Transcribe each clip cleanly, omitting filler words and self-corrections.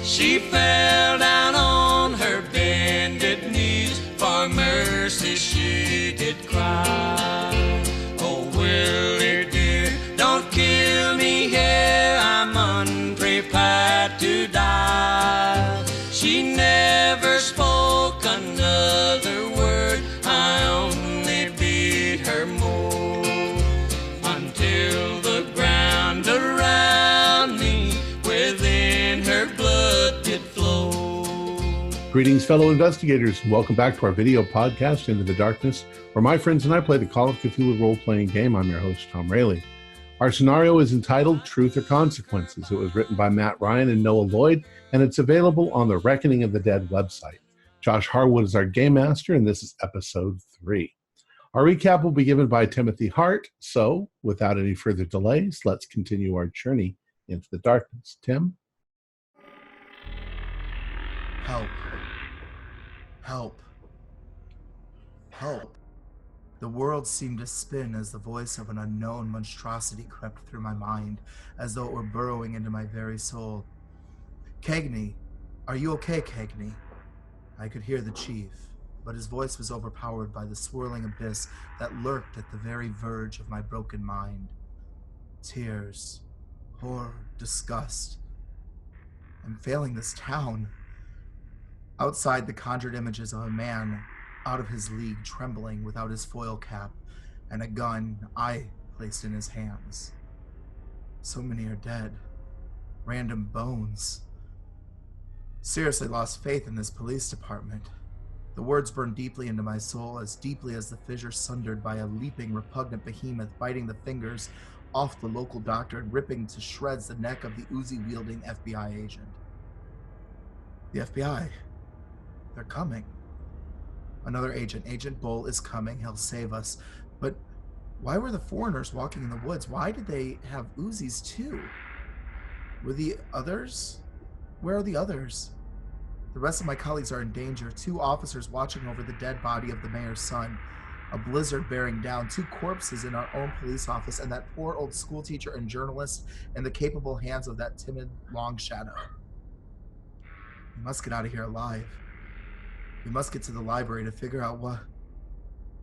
She fell down on her bended knees, for mercy she did cry. Oh, Willie dear, don't kill me here, I'm unprepared to die. She never spoke another word, I only beat her more, until the ground around me within her blood did flow. Greetings, fellow investigators, and welcome back to our video podcast, Into the Darkness, where my friends and I play the Call of Cthulhu role-playing game. I'm your host, Tom Rayleigh. Our scenario is entitled Truth or Consequences. It was written by Matt Ryan and Noah Lloyd, and it's available on the Reckoning of the Dead website. Josh Harwood is our game master, and this is episode 3. Our recap will be given by Timothy Hart, so without any further delays, let's continue our journey into the darkness. Tim? Help. Help. Help. The world seemed to spin as the voice of an unknown monstrosity crept through my mind, as though it were burrowing into my very soul. Cagney, are you okay, Cagney? I could hear the chief, but his voice was overpowered by the swirling abyss that lurked at the very verge of my broken mind. Tears, horror, disgust. I'm failing this town. Outside, the conjured images of a man out of his league, trembling without his foil cap, and a gun I placed in his hands. So many are dead. Random bones. Seriously lost faith in this police department. The words burned deeply into my soul, as deeply as the fissure sundered by a leaping, repugnant behemoth biting the fingers off the local doctor and ripping to shreds the neck of the Uzi-wielding FBI agent. The FBI. They're coming. Another agent, Agent Bull, is coming. He'll save us. But why were the foreigners walking in the woods? Why did they have Uzis too? Were the others? Where are the others? The rest of my colleagues are in danger. 2 officers watching over the dead body of the mayor's son. A blizzard bearing down. 2 corpses in our own police office, and that poor old schoolteacher and journalist in the capable hands of that timid long shadow. We must get out of here alive. We must get to the library to figure out what...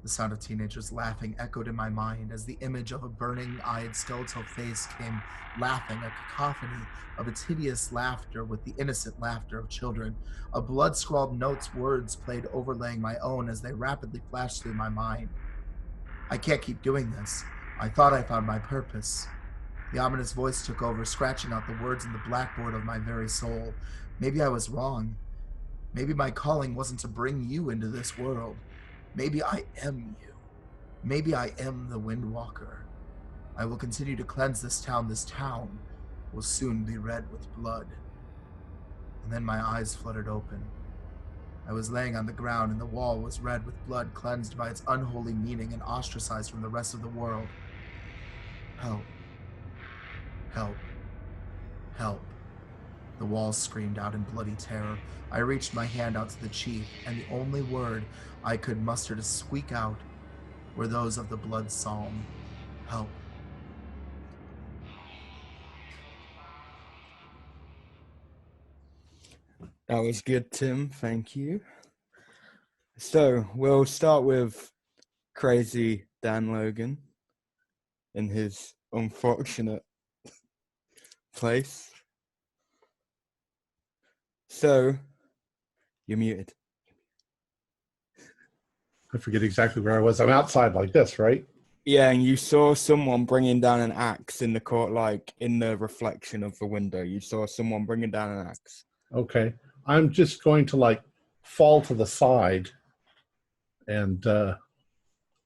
The sound of teenagers laughing echoed in my mind as the image of a burning-eyed skeletal face came laughing, a cacophony of its hideous laughter with the innocent laughter of children. A blood-scrawled note's words played overlaying my own as they rapidly flashed through my mind. I can't keep doing this. I thought I found my purpose. The ominous voice took over, scratching out the words in the blackboard of my very soul. Maybe I was wrong. Maybe my calling wasn't to bring you into this world. Maybe I am you. Maybe I am the Windwalker. I will continue to cleanse this town. This town will soon be red with blood. And then my eyes fluttered open. I was laying on the ground, and the wall was red with blood, cleansed by its unholy meaning and ostracized from the rest of the world. Help. Help. Help. The walls screamed out in bloody terror. I reached my hand out to the chief, and the only word I could muster to squeak out were those of the blood psalm. Help. That was good, Tim. Thank you. So we'll start with crazy Dan Logan in his unfortunate place. So, you're muted. I forget exactly where I was. I'm outside like this, right? Yeah, and you saw someone bringing down an axe in the court, like in the reflection of the window. You saw someone bringing down an axe. Okay. I'm just going to fall to the side and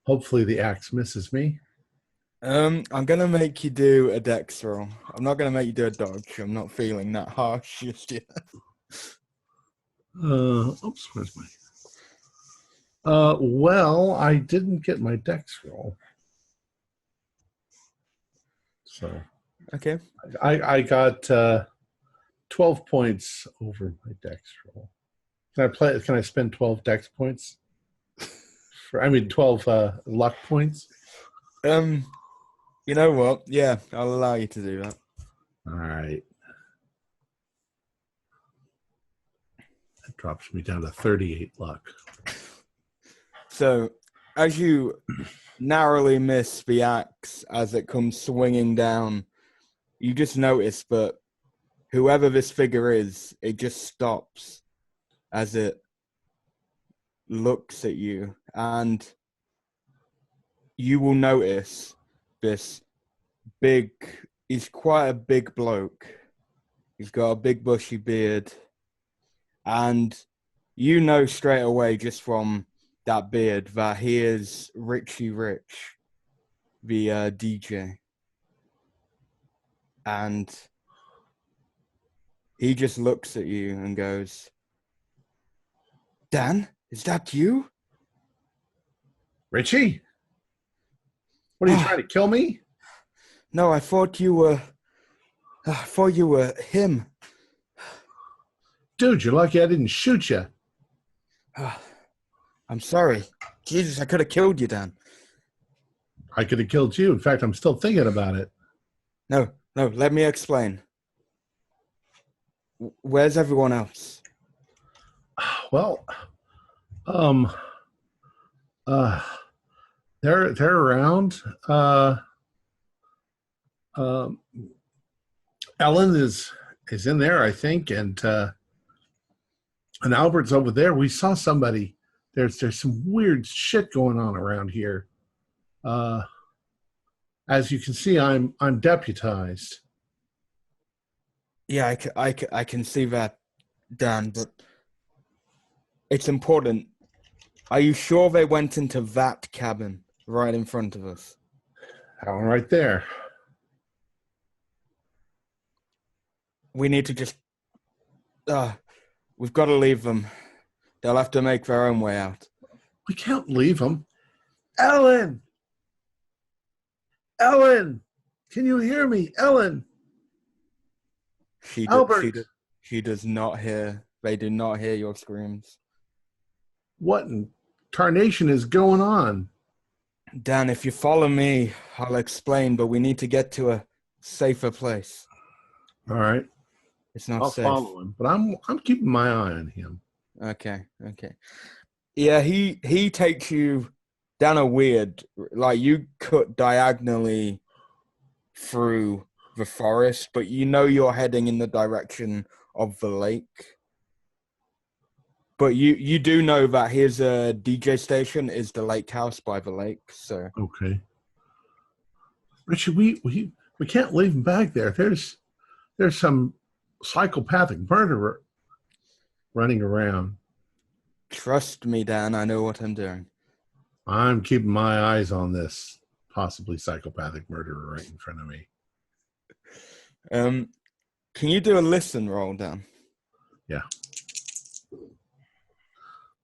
hopefully the axe misses me. I'm going to make you do a dex roll. I'm not going to make you do a dodge. I'm not feeling that harsh just yet. Oops, where's my... well, I didn't get my dex roll. So... Okay. I got 12 points over my dex roll. Can I spend 12 dex points? 12 luck points? You know what? Yeah, I'll allow you to do that. All right. Drops me down to 38 luck. So, as you narrowly miss the axe as it comes swinging down, you just notice that whoever this figure is, it just stops as it looks at you, and you will notice this he's quite a big bloke. He's got a big bushy beard, and you know straight away just from that beard that he is Richie Rich, the DJ. And he just looks at you and goes, Dan, is that you? Richie? What are you trying to kill me? No, I thought you were him. Dude, you're lucky I didn't shoot you. I'm sorry. Jesus, I could have killed you, Dan. I could have killed you. In fact, I'm still thinking about it. No, let me explain. Where's everyone else? Well, they're around. Ellen is in there, I think, and Albert's over there. We saw somebody. There's some weird shit going on around here. As you can see, I'm deputized. Yeah, I can see that, Dan, but it's important. Are you sure they went into that cabin right in front of us? That one right there. We need to just... we've got to leave them. They'll have to make their own way out. We can't leave them. Ellen! Ellen! Can you hear me? Ellen! Albert! She does not hear. They do not hear your screams. What in tarnation is going on? Dan, if you follow me, I'll explain, but we need to get to a safer place. All right. It's not I'll safe. follow him, but I'm keeping my eye on him. Okay. Yeah, he takes you down a weird, like you cut diagonally through the forest, but you know you're heading in the direction of the lake. But you do know that his DJ station is the lake house by the lake, so. Okay. Richard, we can't leave him back there. There's some psychopathic murderer running around. Trust me, Dan, I know what I'm doing. I'm keeping my eyes on this possibly psychopathic murderer right in front of me. Can you do a listen roll, Dan? Yeah.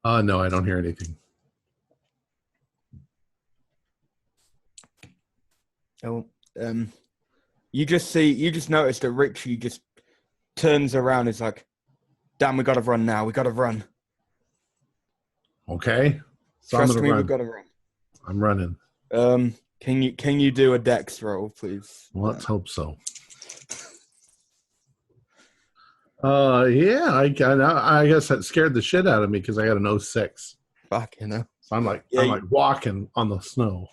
No, I don't hear anything. Oh, you just noticed that Richie just turns around. Is like, Dan, we gotta run now. We gotta run. Okay. So Trust me, we gotta run. I'm running. Can you do a dex roll, please? Well, let's hope so. Yeah, I guess that scared the shit out of me because I got an 06. Fuck, you know. So I'm like walking on the snow.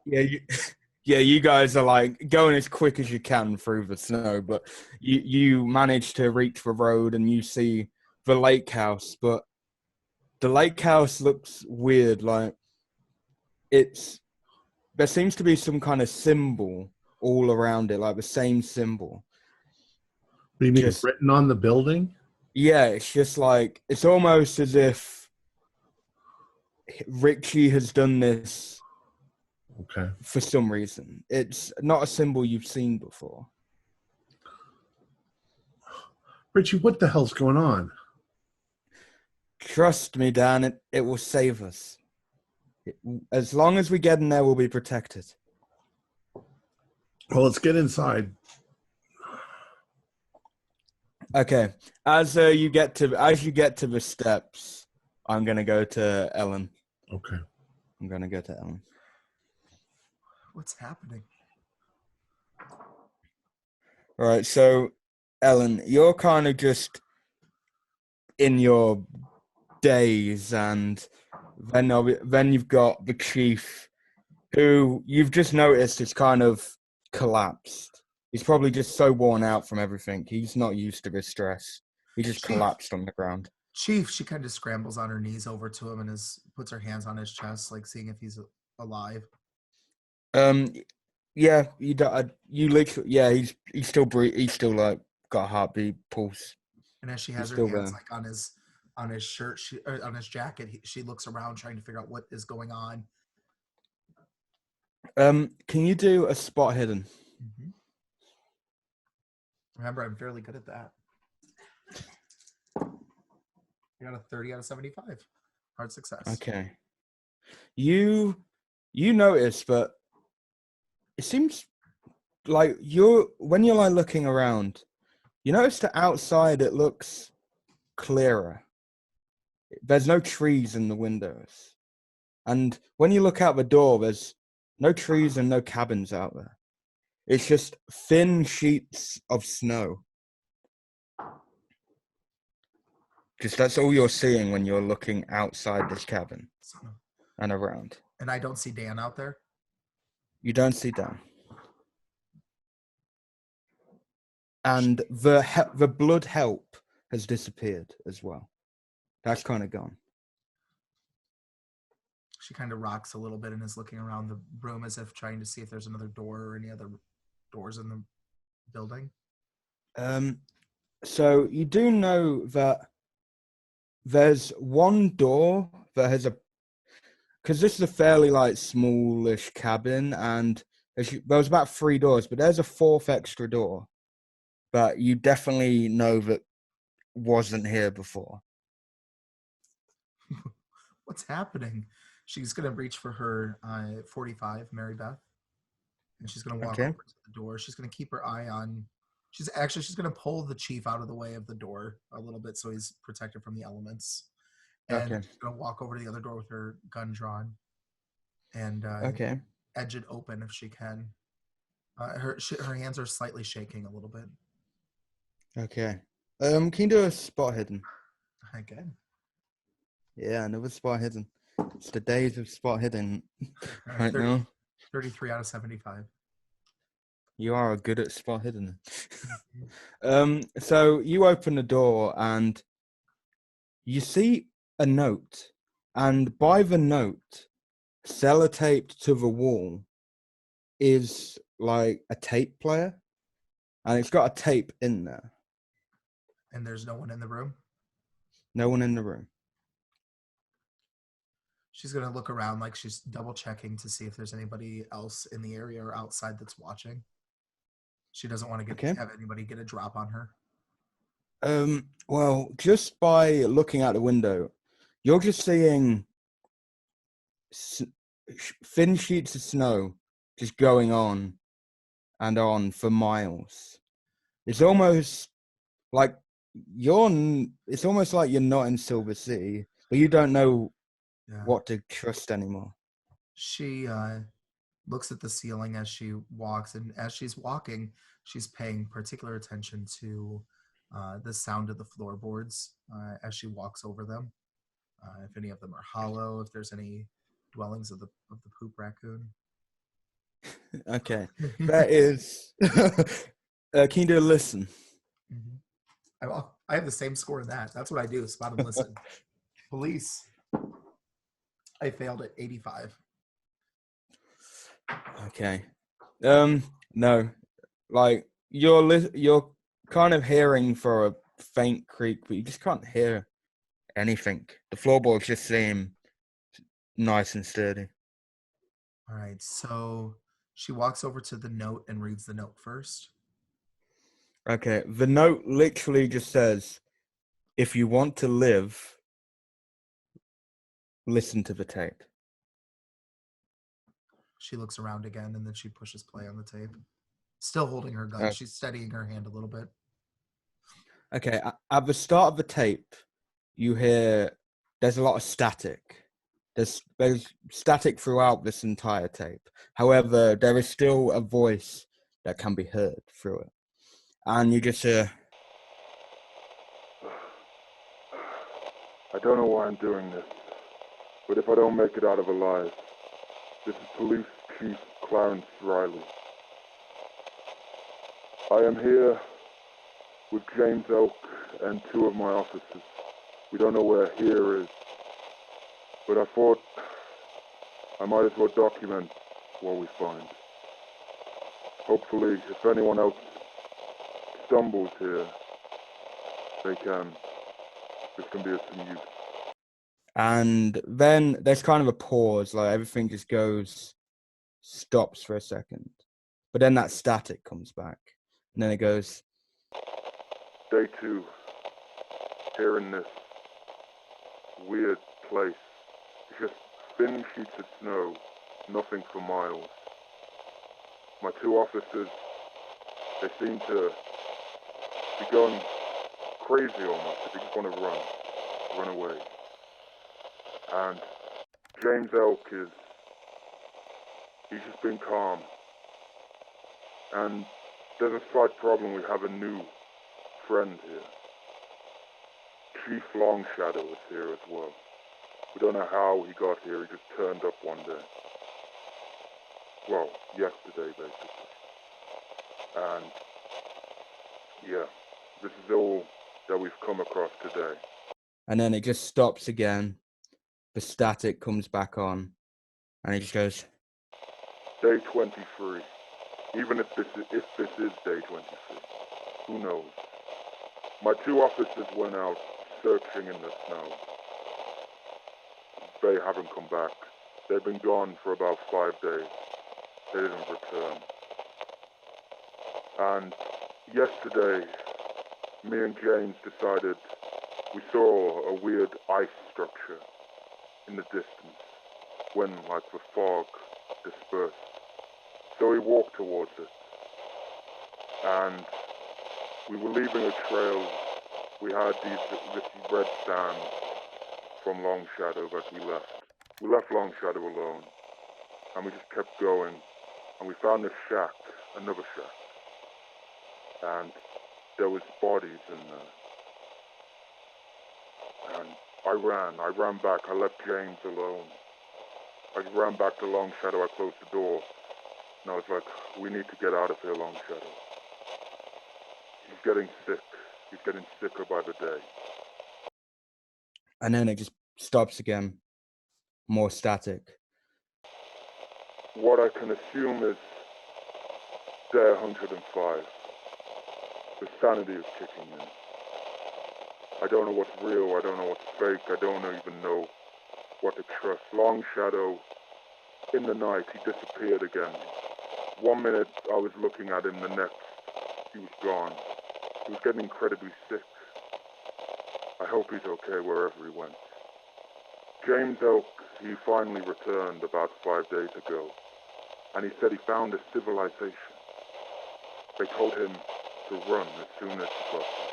You guys are like going as quick as you can through the snow, but you manage to reach the road and you see the lake house, but the lake house looks weird. Like there seems to be some kind of symbol all around it, like the same symbol. What do you mean, it's written on the building? Yeah, it's just like, it's almost as if Richie has done this for some reason. It's not a symbol you've seen before. Richie, what the hell's going on? Trust me, Dan, it will save us. As long as we get in there, we'll be protected. Well, let's get inside. Okay. As you get to the steps, I'm gonna go to Ellen. Okay. I'm gonna go to Ellen. What's happening? All right. So, Ellen, you're kind of just in your daze, and then you've got the chief, who you've just noticed is kind of collapsed. He's probably just so worn out from everything. He's not used to this stress. He just collapsed on the ground. Chief, she kind of scrambles on her knees over to him and puts her hands on his chest, like seeing if he's alive. Yeah, you literally, yeah, he's still he's still like got a heartbeat, pulse. And as she has her hands like on his shirt, on his jacket, she looks around trying to figure out what is going on. Can you do a spot hidden? Mm-hmm. Remember, I'm fairly good at that. I got a 30 out of 75. Hard success. Okay. You notice, but it seems like when you're like looking around, you notice that outside it looks clearer. There's no trees in the windows. And when you look out the door, there's no trees and no cabins out there. It's just thin sheets of snow. Just that's all you're seeing when you're looking outside this cabin and around. And I don't see Dan out there? You don't see Dan. And the blood help has disappeared as well. That's kind of gone. She kind of rocks a little bit and is looking around the room as if trying to see if there's another door or any other doors in the building. So you do know that there's one door that has because this is a fairly like smallish cabin, and there was about 3 doors, but there's a 4th extra door that you definitely know that wasn't here before. What's happening? She's going to reach for her 45, Mary Beth, and she's going to walk over to the door. She's going to keep her eye on... She's going to pull the chief out of the way of the door a little bit so he's protected from the elements. And she's going to walk over to the other door with her gun drawn and edge it open if she can. Her hands are slightly shaking a little bit. Okay. Can you do a spot hidden? I can. Yeah, another spot hidden. It's the days of spot hidden right 30, now. 33 out of 75. You are good at spot hidden. So you open the door and you see a note. And by the note, sellotaped to the wall, is like a tape player. And it's got a tape in there. And there's no one in the room? No one in the room. She's going to look around like she's double checking to see if there's anybody else in the area or outside that's watching. She doesn't want to have anybody get a drop on her. Well, just by looking out the window, you're just seeing thin sheets of snow just going on and on for miles. It's almost like you're not in Silver City, but you don't know what to trust anymore. She looks at the ceiling as she walks, and as she's walking, she's paying particular attention to the sound of the floorboards as she walks over them. If any of them are hollow, if there's any dwellings of the poop raccoon. Okay, that is. Can you do a listen? Mm-hmm. I have the same score in that. That's what I do. Spot and listen. Police. I failed at 85. Okay. No, like you're kind of hearing for a faint creak, but you just can't hear anything. The floorboards just seem nice and sturdy. All right, so she walks over to the note and reads the note first. Okay, the note literally just says, "If you want to live, listen to the tape." She looks around again, and then she pushes play on the tape. Still holding her gun. She's steadying her hand a little bit. Okay, at the start of the tape, you hear there's a lot of static. There's static throughout this entire tape. However, there is still a voice that can be heard through it. And you just hear... I don't know why I'm doing this, but if I don't make it out of alive, this is Police Chief Clarence Riley. I am here with James Oak and 2 of my officers. We don't know where here is, but I thought I might as well document what we find. Hopefully, if anyone else stumbles here, this can be of some use. And then there's kind of a pause, like everything just stops for a second. But then that static comes back. And then it goes, Day 2, here in this weird place. It's just thin sheets of snow, nothing for miles. My 2 officers, they seem to be going crazy almost. They just want to run away. And James Elk he's just been calm. And there's a slight problem. We have a new friend here. Chief Longshadow is here as well. We don't know how he got here. He just turned up one day. Well, yesterday, basically. And, yeah, this is all that we've come across today. and then it just stops again. The static comes back on. And it just goes, Day 23. Even if this is day 23, who knows? My 2 officers went out searching in the snow. They haven't come back. They've been gone for about 5 days. They didn't return. And yesterday, me and James decided we saw a weird ice structure in the distance when, like, the fog dispersed. So we walked towards it. And we were leaving a trail. We had this red sand from Longshadow that we left. We left Longshadow alone. And we just kept going. And we found this shack, another shack. And there was bodies in there. And I ran back. I left James alone. I ran back to Longshadow. I closed the door. And I was like, we need to get out of here, Longshadow. He's getting sick. He's getting sicker by the day. and then it just stops again. More static. What I can assume is day 105. The sanity is kicking in. I don't know what's real. I don't know what's fake. I don't even know what to trust. Longshadow, in the night, he disappeared again. 1 minute I was looking at him, the next he was gone. He was getting incredibly sick. I hope he's okay wherever he went. James Oak, he finally returned about 5 days ago, and he said he found a civilization. They told him to run as soon as he got there.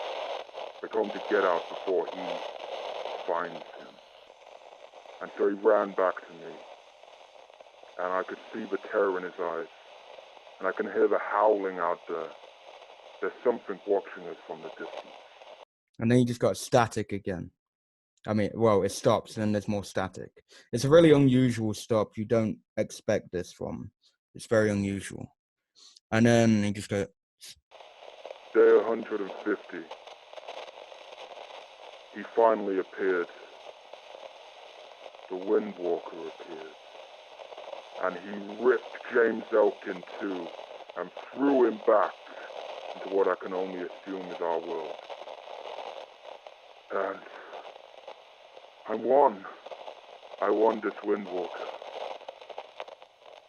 They told him to get out before he finds him. And so he ran back to me, and I could see the terror in his eyes, and I can hear the howling out there. There's something watching us from the distance. And then you just got static again. I mean, well, it stops and then there's more static. It's a really unusual stop. You don't expect this from. It's very unusual. And then you just go, Day 150. He finally appeared. The Windwalker appeared. And he ripped James Elk in two and threw him back into what I can only assume is our world. And I won. I won this Windwalker.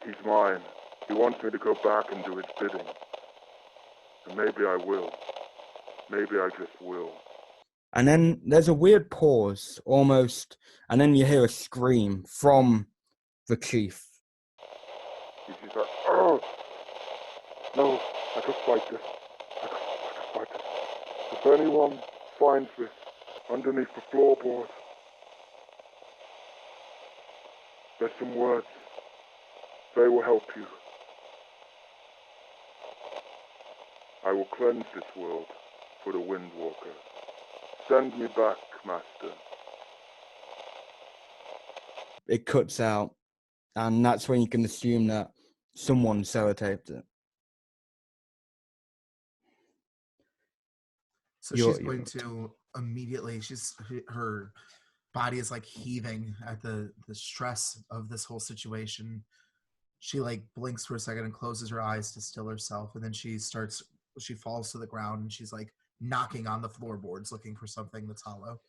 He's mine. He wants me to go back and do his bidding. And maybe I will. Maybe I just will. and then there's a weird pause, almost, and then you hear a scream from the chief. He's just like, oh! No, I can fight this. I can fight this. If anyone finds this underneath the floorboard, there's some words. They will help you. I will cleanse this world for the Windwalker. Send me back, Master. it cuts out, and that's when you can assume that someone sellotaped it. So she's going to immediately, her body is like heaving at the stress of this whole situation. She like blinks for a second and closes her eyes to still herself, and then she falls to the ground, and she's like knocking on the floorboards looking for something that's hollow.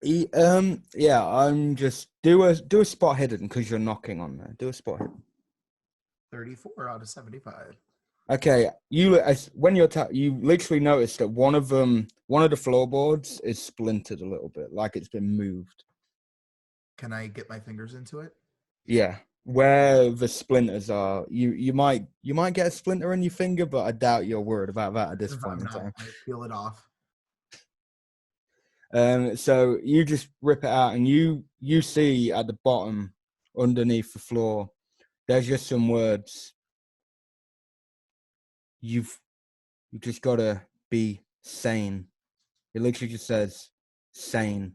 Yeah, I'm just do a spot hidden because you're knocking on there. Do a spot hidden. 34 out of 75. Okay, you literally noticed that one of the floorboards is splintered a little bit, like it's been moved. Can I get my fingers into it? Yeah, where the splinters are, you might get a splinter in your finger, but I doubt you're worried about that at this point in time. I peel it off. So you just rip it out, and you see at the bottom, underneath the floor, there's just some words. You've just got to be sane. It literally just says sane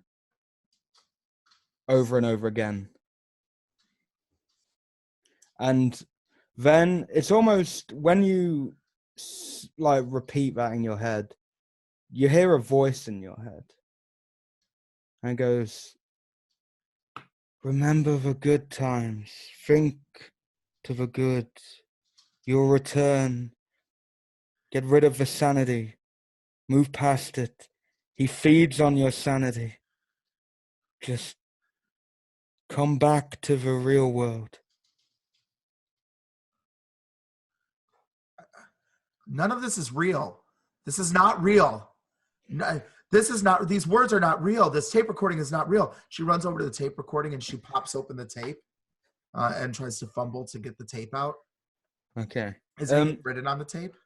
over and over again. And then it's almost when you like repeat that in your head, you hear a voice in your head. And it goes, remember the good times. Think to the good. You'll return. Get rid of the sanity. Move past it. He feeds on your sanity. Just come back to the real world. None of this is real. This is not real. No, these words are not real. This tape recording is not real. She runs over to the tape recording and she pops open the tape and tries to fumble to get the tape out. Okay. Is anything written on the tape?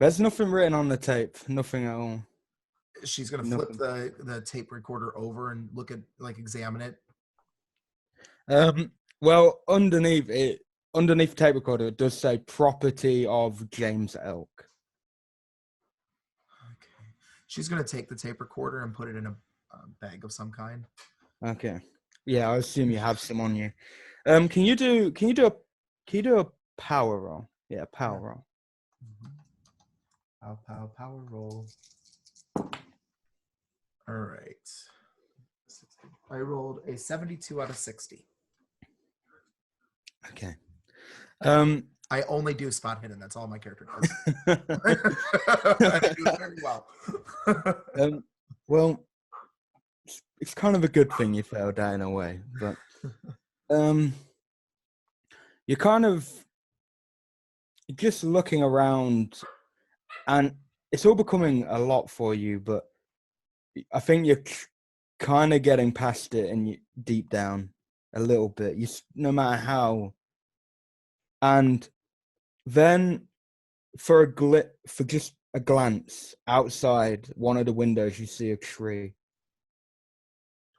There's nothing written on the tape. Nothing at all. She's going to flip the tape recorder over and examine it. Well, underneath the tape recorder, it does say property of James Elk. Okay. She's going to take the tape recorder and put it in a bag of some kind. Okay. Yeah, I assume you have some on you. Can you do a power roll? Yeah, power roll. Power roll. All right. I rolled a 72 out of 60. Okay. I only do spot hidden. That's all my character does. I do very well. Well, it's kind of a good thing you failed that in a way, but you're kind of just looking around, and it's all becoming a lot for you, but I think you're kind of getting past it, and you deep down a little bit. No matter how. And then for just a glance outside one of the windows, you see a tree.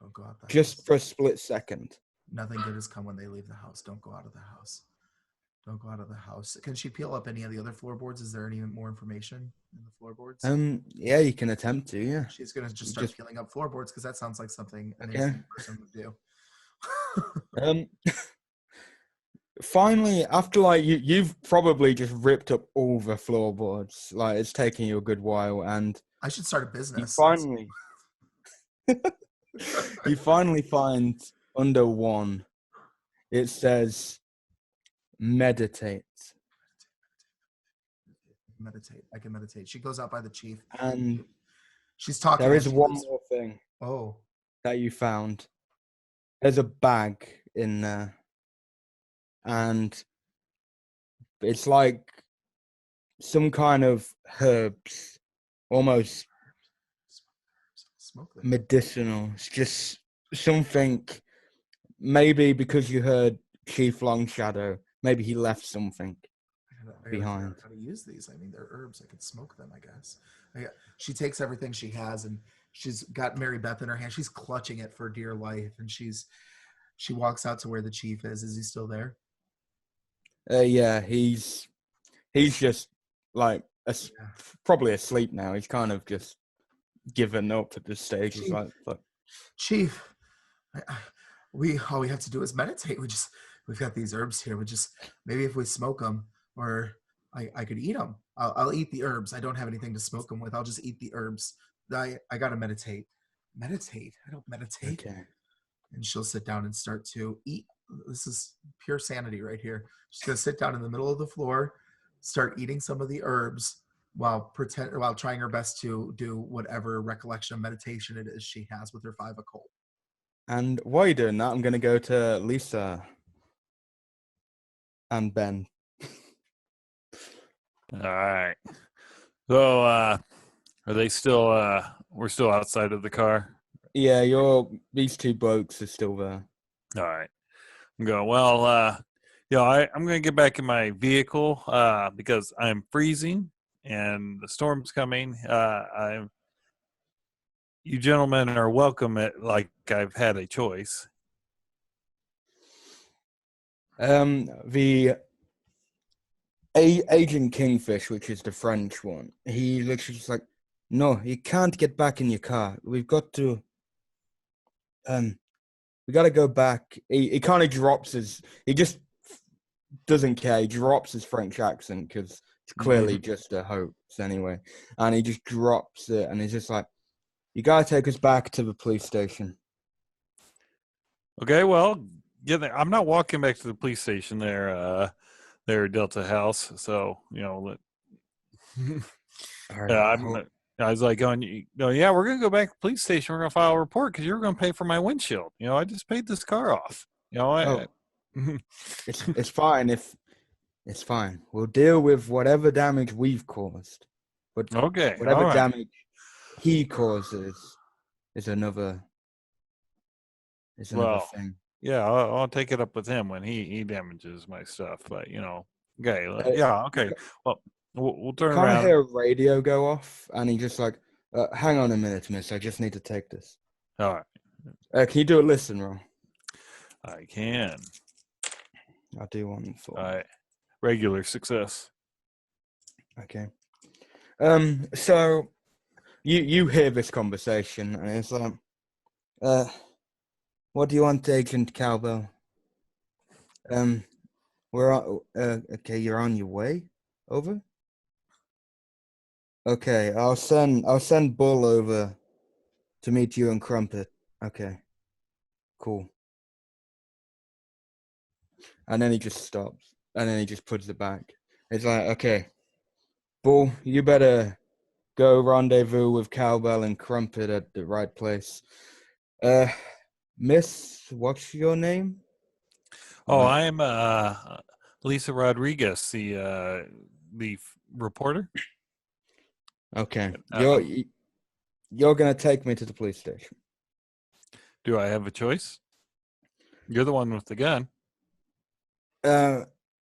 Don't go out. Just for a split second. Nothing good has come when they leave the house. Don't go out of the house. Don't go out of the house. Can she peel up any of the other floorboards? Is there any more information in the floorboards? Yeah, you can attempt to. Yeah. She's gonna just start peeling up floorboards because that sounds like something an innocent person would do. Finally, after you've probably just ripped up all the floorboards. Like it's taking you a good while, and I should start a business. You finally find under one. It says meditate. Meditate. I can meditate. She goes out by the chief. And she's talking. There is one more thing. Oh. That you found. There's a bag in there. And it's like some kind of herbs. Almost medicinal. It's just something. Maybe because you heard Chief Longshadow, maybe he left something behind. How to use these? I mean, they're herbs. I could smoke them, I guess. She takes everything she has, and she's got Mary Beth in her hand. She's clutching it for dear life, and she walks out to where the chief is. Is he still there? Yeah, he's just probably asleep now. He's kind of just given up at this stage. He's like, Chief, all we have to do is meditate. We've got these herbs here. Maybe if we smoke them, or I could eat them. I'll eat the herbs. I don't have anything to smoke them with. I'll just eat the herbs. I gotta meditate. Meditate? I don't meditate. Okay. And she'll sit down and start to eat. This is pure sanity right here. She's gonna sit down in the middle of the floor, start eating some of the herbs while trying her best to do whatever recollection of meditation it is she has with her 5 occult. And while you're doing that, I'm gonna go to Lisa and Ben. All right. So, are they still? We're still outside of the car. Yeah, these two blokes are still there. All right. I'm going. Well, I'm going to get back in my vehicle because I'm freezing and the storm's coming. You gentlemen are welcome like I've had a choice. The Agent Kingfish, which is the French one, he literally just like, no, you can't get back in your car. We've got to, we got to go back. He kind of he just doesn't care. He drops his French accent because it's clearly just a hoax anyway. And he just drops it and he's just like, you got to take us back to the police station. Okay, well, I'm not walking back to the police station there. Their Delta House. So, All right, I was like going, yeah, we're going to go back to the police station. We're going to file a report because you're going to pay for my windshield. I just paid this car off. It's fine. It's fine. We'll deal with whatever damage we've caused. But okay, whatever damage he causes is another thing. Yeah, I'll take it up with him when he damages my stuff. But okay, okay. Well, we'll turn around. Can't hear a radio go off, and he just like, hang on a minute, miss. I just need to take this. All right. Can you do a listen roll? I can. I'll do one for. All right. Regular success. Okay. So you hear this conversation, and it's like, what do you want, Agent Cowbell? Okay, you're on your way. Over. Okay, I'll send Bull over to meet you and Crumpet. Okay, cool. And then he just stops, and then he just puts it back. It's like, okay, Bull, you better go rendezvous with Cowbell and Crumpet at the right place. Miss, what's your name? Oh, I'm Lisa Rodriguez, the reporter. Okay, you're gonna take me to the police station. Do I have a choice? You're the one with the gun.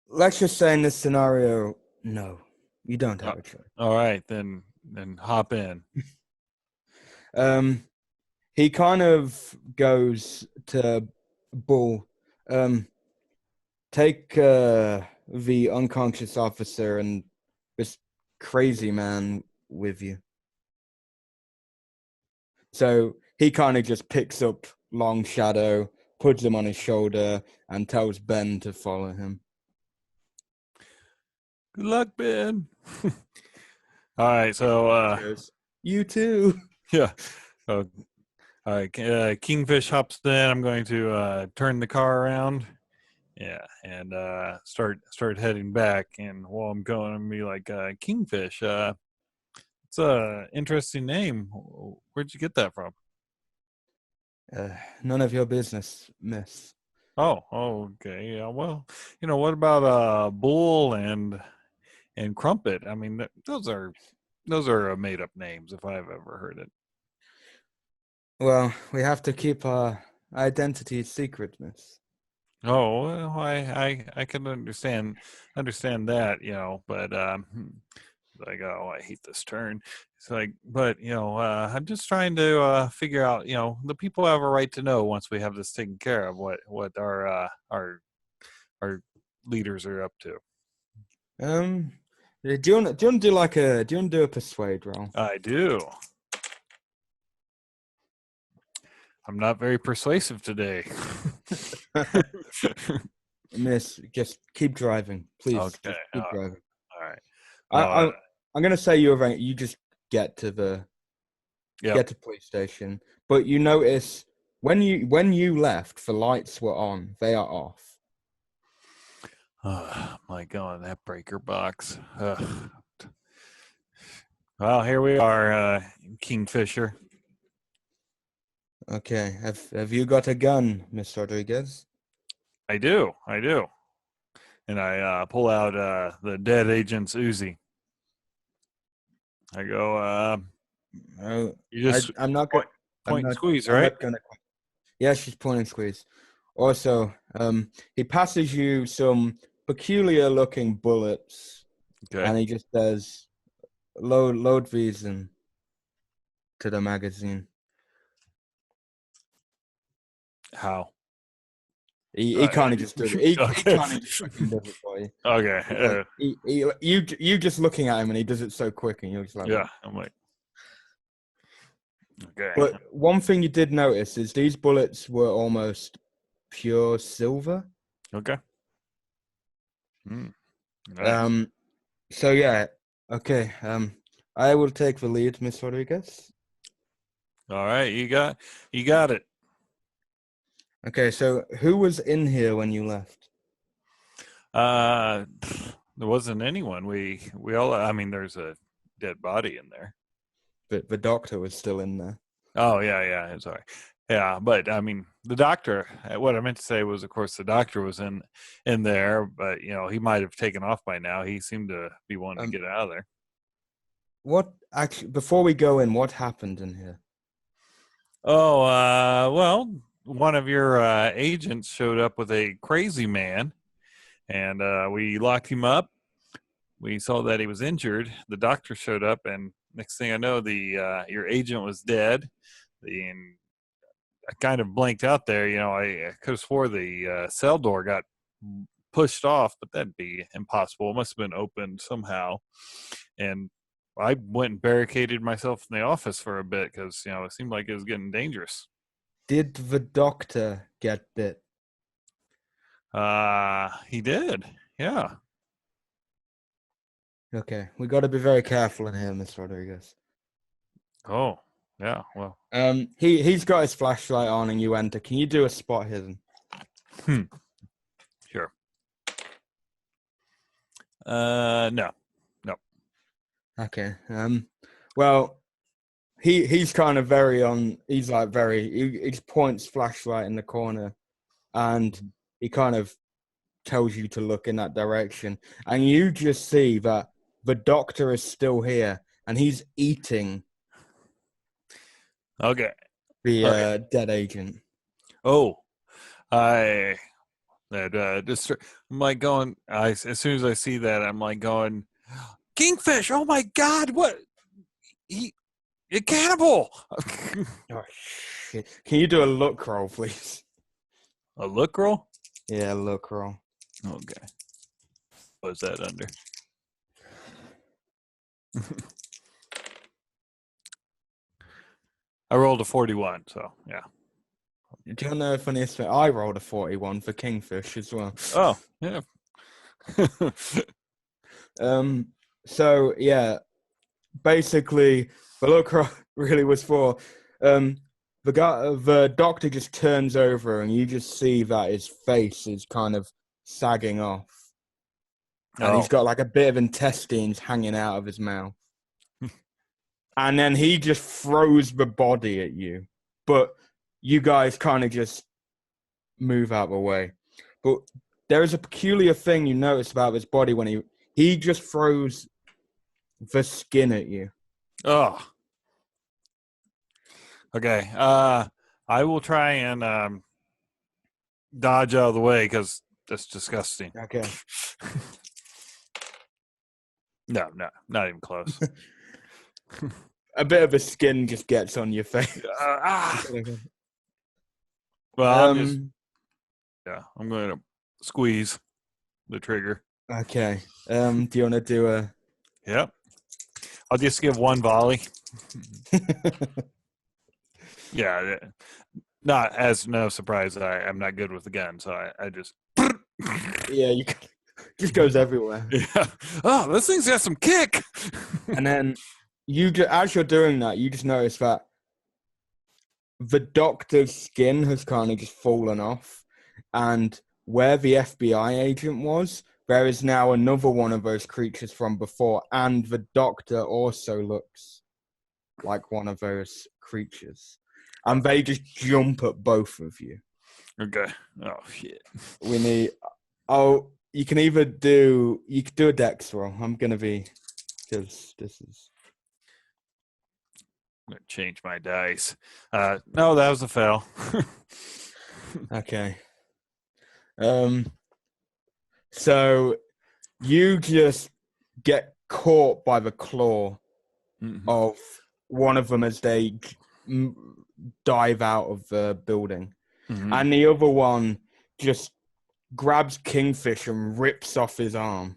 Let's just say in this scenario, no, you don't have a choice. All right, then hop in. He kind of goes to Bull. Take the unconscious officer and this crazy man with you. So he kind of just picks up Long Shadow, puts him on his shoulder, and tells Ben to follow him. Good luck, Ben. All right, so you too. Yeah. All right, Kingfish hops in. I'm going to turn the car around. Yeah, and start heading back. And while I'm going, I'm gonna be like, Kingfish. It's a interesting name. Where'd you get that from? None of your business, miss. Oh, okay. Yeah. Well, what about Bull and Crumpet? I mean, those are made up names if I've ever heard it. Well, we have to keep our identity secret, miss. Oh, well, I can understand that, but like, oh, I hate this turn. It's like, but I'm just trying to figure out, the people have a right to know once we have this taken care of what our leaders are up to. Do you want to do a persuade roll? I do. I'm not very persuasive today. Miss, just keep driving, please. Okay, Just keep driving. All right. I'm gonna say you just get to the police station, but you notice when you left, the lights were on. They are off. Oh my God, that breaker box. Well, here we are, Kingfisher. Okay, have you got a gun, Miss Rodriguez? I do. And I pull out the dead agent's Uzi. I go, you just I'm not point going and squeeze, right? Yeah, she's point and squeeze. Also, he passes you some peculiar-looking bullets, Okay. and he just says, "Load these into the magazine." How? He kind of just does it. He Okay. kind of just fucking does it for you. Okay. You just looking at him, and he does it so quick, and you're just like, Yeah. I'm like, okay. But one thing you did notice is these bullets were almost pure silver. Okay. Nice. So yeah, okay. I will take the lead, Miss Rodriguez. All right, you got it. Okay, so who was in here when you left? There wasn't anyone. We all. I mean, there's a dead body in there. But the doctor was still in there. Oh yeah. Sorry. Yeah, but I mean, the doctor. What I meant to say was, of course, the doctor was in there, but he might have taken off by now. He seemed to be wanting to get out of there. What actually? Before we go in, what happened in here? Oh, well, one of your agents showed up with a crazy man, and we locked him up. We saw that he was injured. The doctor showed up, and next thing I know, your agent was dead. And I kind of blanked out there. I could have swore the cell door got pushed off, but that'd be impossible. It must have been opened somehow. And I went and barricaded myself in the office for a bit because, it seemed like it was getting dangerous. Did the doctor get bit? He did. Yeah. Okay, we got to be very careful in here, Miss Rodriguez. Oh, yeah. Well, he's got his flashlight on, and you enter. Can you do a spot hidden? Sure. No. Okay. Well, he's kind of he's like he points flashlight in the corner, and he kind of tells you to look in that direction, and you just see that the doctor is still here, and he's eating Okay. the dead agent. Oh, I'm like going. As soon as I see that, I'm like going, Kingfish! Oh my God! What? A cannibal! Oh shit! Can you do a look roll, please? A look roll? Yeah, look roll. Okay. What is that under? I rolled a 41, so yeah. Do you know the funniest thing? I rolled a 41 for Kingfish as well. Oh, yeah. So yeah, basically, the look really was for the doctor just turns over, and you just see that his face is kind of sagging off, and he's got like a bit of intestines hanging out of his mouth, and then he just throws the body at you, but you guys kind of just move out of the way. But there is a peculiar thing you notice about his body when he just throws the skin at you. Oh. Okay. I will try and dodge out of the way because that's disgusting. Okay. No, not even close. A bit of the skin just gets on your face. Well, I'm going to squeeze the trigger. Okay. Do you want to do a... Yep. I'll just give one volley. Yeah. Not as no surprise. I'm not good with the gun, so I just Yeah, just goes everywhere. yeah. Oh, this thing's got some kick. And then as you're doing that, you just notice that the doctor's skin has kind of just fallen off, and where the FBI agent was, there is now another one of those creatures from before, and the doctor also looks like one of those creatures. And they just jump at both of you. Okay. Oh shit. We need. Oh, you can do a dex roll. I'm gonna be, because this is. I'm gonna change my dice. No, that was a fail. Okay. So you just get caught by the claw of one of them as they dive out of the building. And the other one just grabs Kingfish and rips off his arm.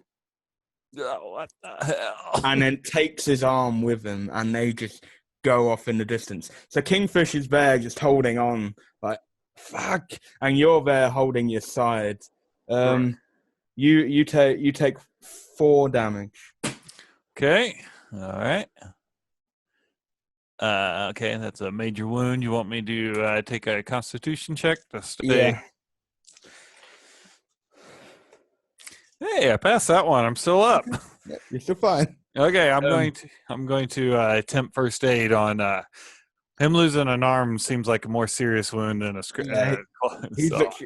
Oh, what the hell? And then takes his arm with him, and they just go off in the distance. So Kingfish is there just holding on, like, fuck, and you're there holding your side. You take 4 damage. Okay. All right. Okay, that's a major wound. You want me to take a Constitution check to stay? Yeah. Hey, I passed that one. I'm still up. Yeah, you're still fine. Okay, I'm going to attempt first aid on him losing an arm. Seems like a more serious wound than a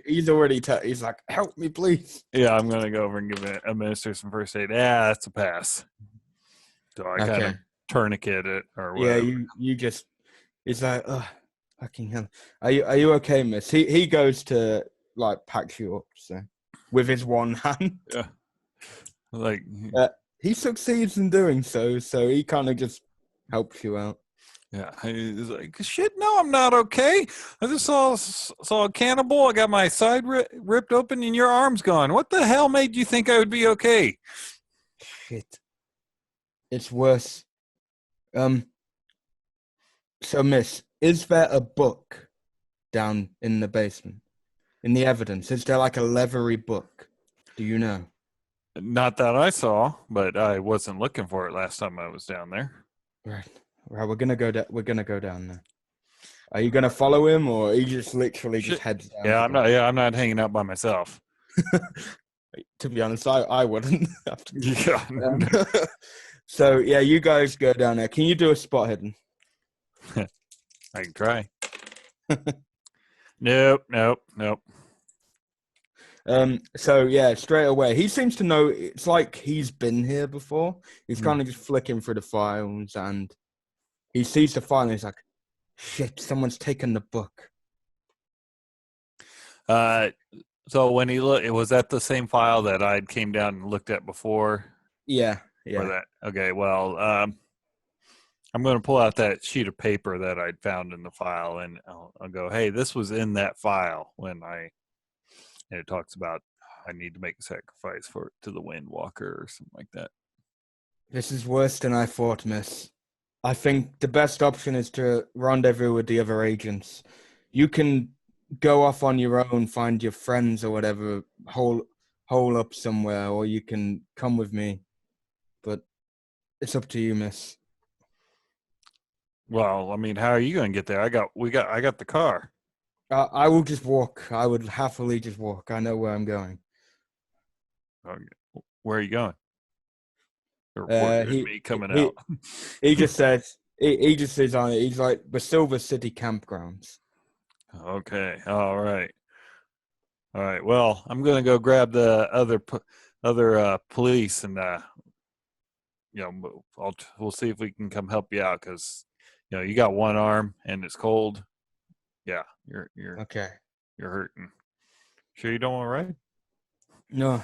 He's already he's like, help me, please. Yeah, I'm going to go over and administer some first aid. Yeah, that's a pass. So I kind of tourniquet it or whatever. Yeah, you just. He's like, oh, fucking hell. Are you okay, miss? He goes to like pack you up, so with his one hand. Yeah. Like he succeeds in doing so he kind of just helps you out. Yeah, he's like, shit, no, I'm not okay. I just saw a cannibal. I got my side ripped open and your arm's gone. What the hell made you think I would be okay? Shit. It's worse. So, miss, is there a book down in the basement? In the evidence? Is there like a leathery book? Do you know? Not that I saw, but I wasn't looking for it last time I was down there. Right, we're gonna go down. We're gonna go down there. Are you gonna follow him, or are you just literally just heads down? Yeah, I'm not hanging out by myself. To be honest, I wouldn't. Yeah. So yeah, you guys go down there. Can you do a spot hidden? I can try. Nope. So yeah, straight away, he seems to know. It's like he's been here before. He's kind of just flicking through the files, and he sees the file, and he's like, "Shit, someone's taken the book." So when he looked, it was that the same file that I came down and looked at before. Yeah. Or that. Okay. Well, I'm going to pull out that sheet of paper that I'd found in the file, and I'll go, "Hey, this was in that file when and it talks about I need to make a sacrifice to the Windwalker or something like that." This is worse than I thought, miss. I think the best option is to rendezvous with the other agents. You can go off on your own, find your friends or whatever, hole up somewhere, or you can come with me. But it's up to you, miss. Well, I mean, how are you going to get there? I got the car. I will just walk. I would happily just walk. I know where I'm going. Okay. Where are you going? Or me coming out? He just says, he just says on it, he's like, the Silver City campgrounds. Okay. All right. Well, I'm going to go grab the other police, and we'll see if we can come help you out, because you got one arm and it's cold. Yeah, you're okay. You're hurting. Sure you don't want to ride? No.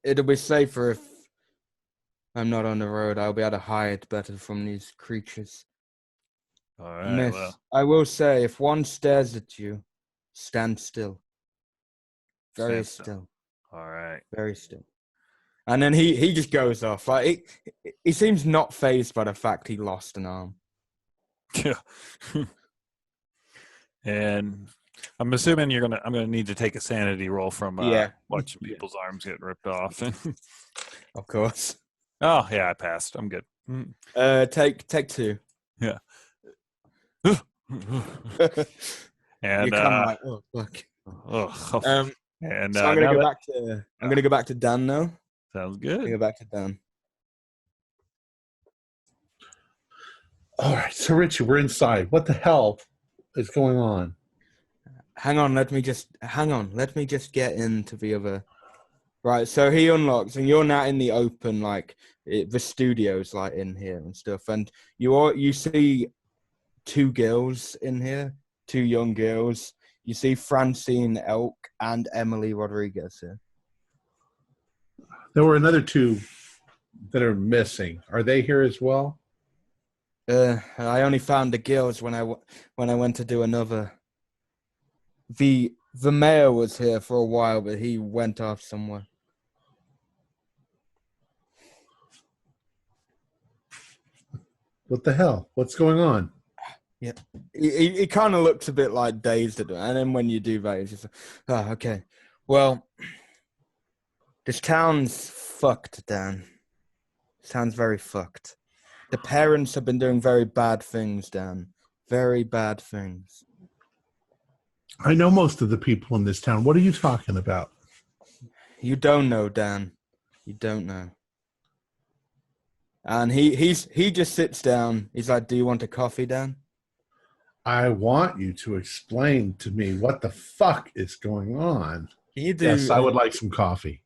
It'll be safer if I'm not on the road. I'll be able to hide better from these creatures. All right. Miss, well. I will say, if one stares at you, stand still. Very still. All right. Very still. And then he just goes off. Like he seems not fazed by the fact he lost an arm. Yeah. And I'm assuming I'm gonna need to take a sanity roll from watching Yeah. people's arms get ripped off. Of course. Oh yeah, I passed. I'm good. Take 2. Yeah. You're And kind of like, oh fuck. and So I'm gonna go back to Dan now. Sounds I'm gonna good. go back to Dan. All right, so Richie, we're inside. What the hell is going on? Hang on, let me just get into the other. Right, so he unlocks, and you're now in the open, like the studio's like in here and stuff, and you see 2 girls in here, 2 young girls. You see Francine Elk and Emily Rodriguez here. There were another 2 that are missing. Are they here as well? I only found the girls when I went to do another. The mayor was here for a while, but he went off somewhere. What the hell? What's going on? Yeah, he kind of looks a bit like dazed at it, and then when you do that, he's just like, oh, okay. Well, this town's fucked, Dan. This town's very fucked. The parents have been doing very bad things, Dan. Very bad things. I know most of the people in this town. What are you talking about? You don't know, Dan. You don't know. And he just sits down. He's like, do you want a coffee, Dan? I want you to explain to me what the fuck is going on. Can you do? Yes, I would like some coffee.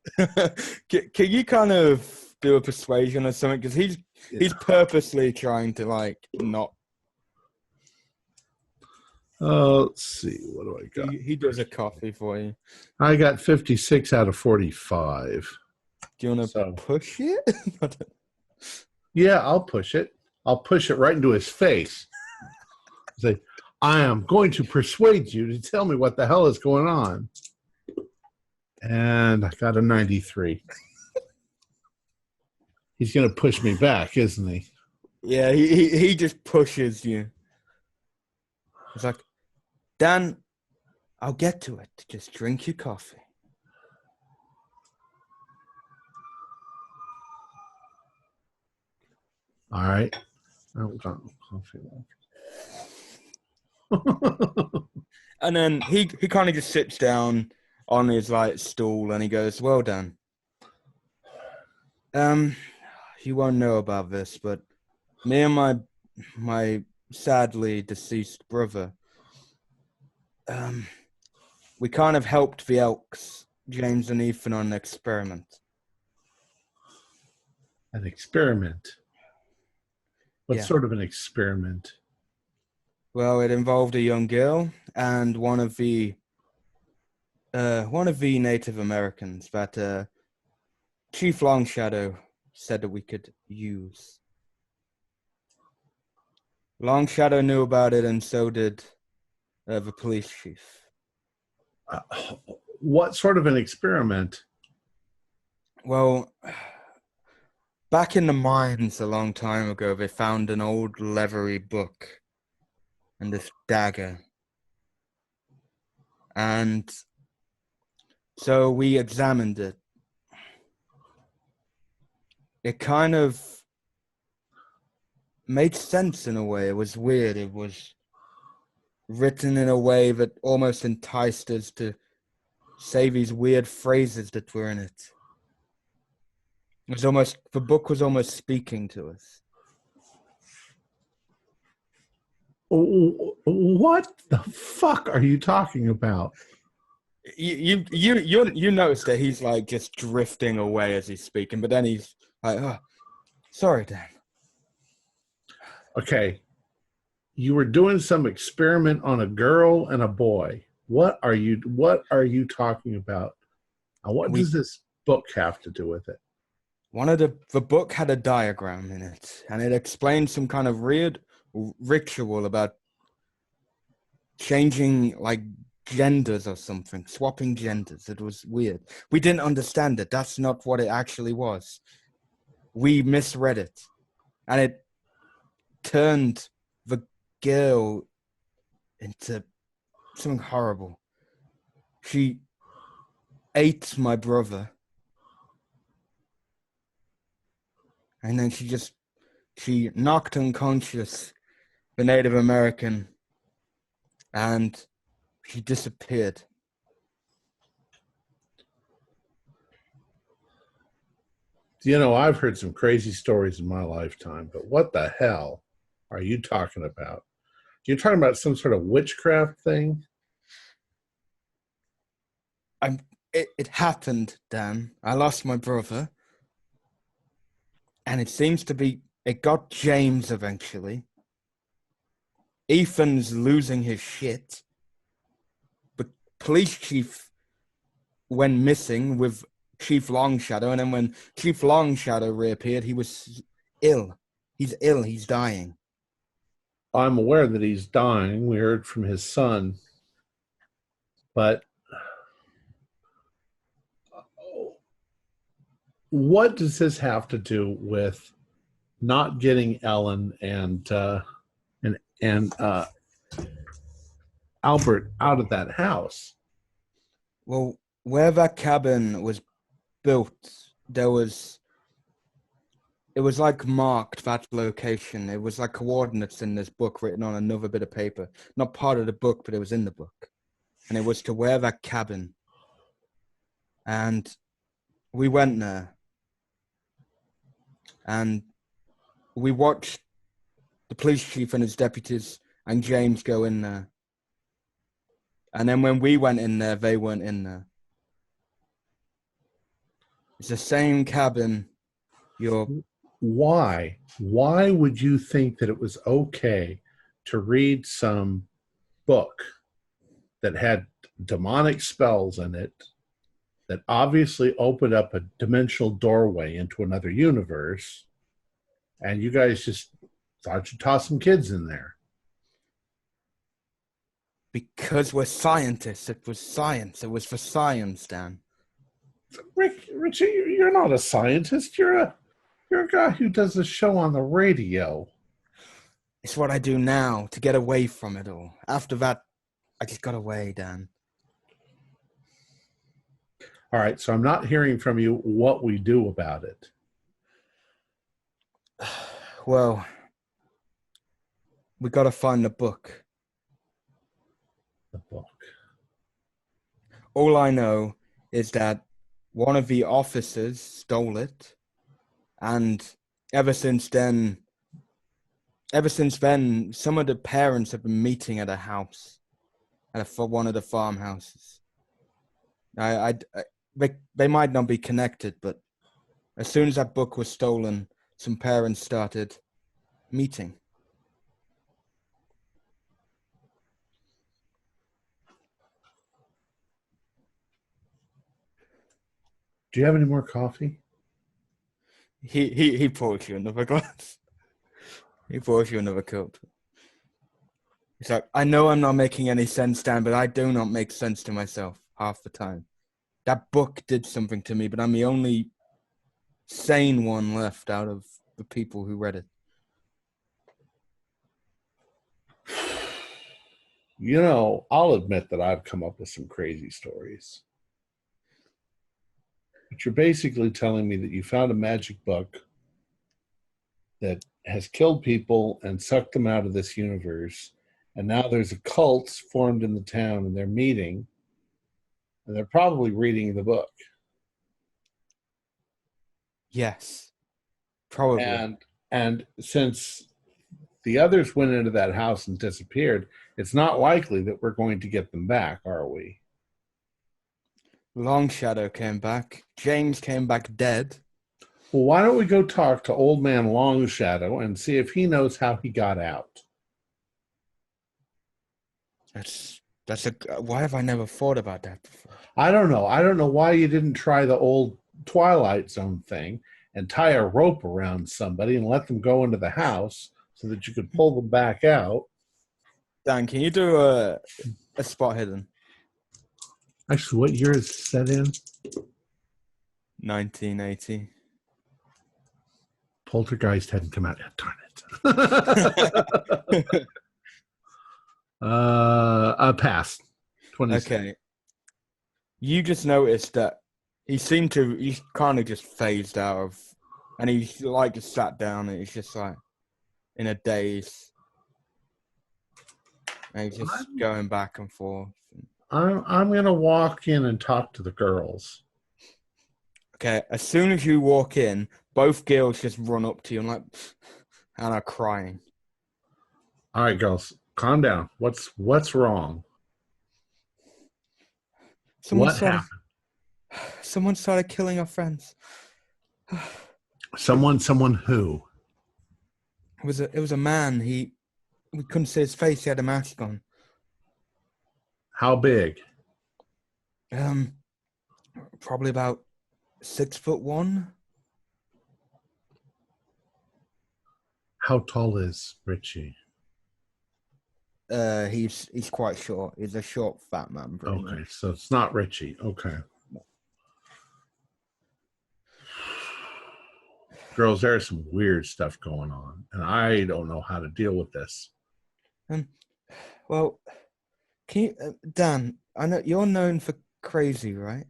Can you kind of do a persuasion or something? Because he's purposely trying to like not. Let's see. What do I got? He does a coffee for you. I got 56 out of 45. Do you want to push it? Yeah, I'll push it. I'll push it right into his face. Say, I am going to persuade you to tell me what the hell is going on. And I got a 93. He's going to push me back, isn't he? Yeah, he just pushes you. He's like, Dan, I'll get to it. Just drink your coffee. All right. I don't got no coffee left. And then he kind of just sits down on his like stool and he goes, well, Dan, you won't know about this, but me and my sadly deceased brother, we kind of helped the Elks, James and Ethan, on an experiment. An experiment? What Yeah. sort of an experiment? Well, it involved a young girl and one of the Native Americans that Chief Longshadow said that we could use. Longshadow knew about it, and so did the police chief. What sort of an experiment? Well, back in the mines a long time ago, they found an old leathery book and this dagger. And so we examined it. It kind of made sense in a way. It was weird. It was written in a way that almost enticed us to say these weird phrases that were in it. The book was almost speaking to us. What the fuck are you talking about? You notice that he's like just drifting away as he's speaking, but then he's like, oh, sorry, Dan. Okay. You were doing some experiment on a girl and a boy. What are you talking about? And what does this book have to do with it? One of the book had a diagram in it, and it explained some kind of weird ritual about changing like genders or something, swapping genders. It was weird. We didn't understand it. That's not what it actually was. We misread it, and it turned the girl into something horrible. She ate my brother. And then she knocked unconscious the Native American, and she disappeared. You know, I've heard some crazy stories in my lifetime, but what the hell are you talking about? You're talking about some sort of witchcraft thing? It happened, Dan. I lost my brother. And it seems to be, it got James eventually. Ethan's losing his shit. But police chief went missing with Chief Longshadow. And then when Chief Longshadow reappeared, he was ill. He's ill. He's dying. I'm aware that he's dying. We heard from his son. But what does this have to do with not getting Ellen and Albert out of that house? Well, where that cabin was built, it was like marked, that location. It was like coordinates in this book written on another bit of paper. Not part of the book, but it was in the book. And it was to where that cabin. And we went there. And we watched the police chief and his deputies and James go in there. And then when we went in there, they weren't in there. It's the same cabin. Why? Why would you think that it was okay to read some book that had demonic spells in it that obviously opened up a dimensional doorway into another universe, and you guys just thought you'd toss some kids in there? Because we're scientists. It was science. It was for science, Dan. Richie, you're not a scientist. You're a guy who does a show on the radio. It's what I do now to get away from it all. After that, I just got away, Dan. All right, so I'm not hearing from you what we do about it. Well, we got to find the book. The book. All I know is that one of the officers stole it, and ever since then, some of the parents have been meeting at a house, for one of the farmhouses. They might not be connected, but as soon as that book was stolen, some parents started meeting. Do you have any more coffee? He pours you another glass. He pours you another cup. He's like, I know I'm not making any sense, Dan, but I do not make sense to myself half the time. That book did something to me, but I'm the only sane one left out of the people who read it. You know, I'll admit that I've come up with some crazy stories. But you're basically telling me that you found a magic book that has killed people and sucked them out of this universe, and now there's a cult formed in the town, and they're meeting, and they're probably reading the book. Yes, probably. And since the others went into that house and disappeared, it's not likely that we're going to get them back, are we? Longshadow came back. James came back dead. Well, why don't we go talk to Old Man Longshadow and see if he knows how he got out? Why have I never thought about that before? I don't know. I don't know why you didn't try the old Twilight Zone thing and tie a rope around somebody and let them go into the house so that you could pull them back out. Dan, can you do a spot hidden? Actually, what year is set in? 1980. Poltergeist hadn't come out yet. Darn it. Pass. 26. Okay. You just noticed that he kind of just phased out of, and he like just sat down and he's just like in a daze. And he's just going back and forth. I'm gonna walk in and talk to the girls. Okay, as soon as you walk in, both girls just run up to you and are crying. All right, girls, calm down. What's wrong? What happened? Someone started killing our friends. Someone who? It was a man. We couldn't see his face. He had a mask on. How big? Probably about 6'1". How tall is Richie? He's quite short. He's a short, fat man. Okay, so it's not Richie. Okay. Girls, there's some weird stuff going on, and I don't know how to deal with this. Well, can you, Dan? I know you're known for crazy, right?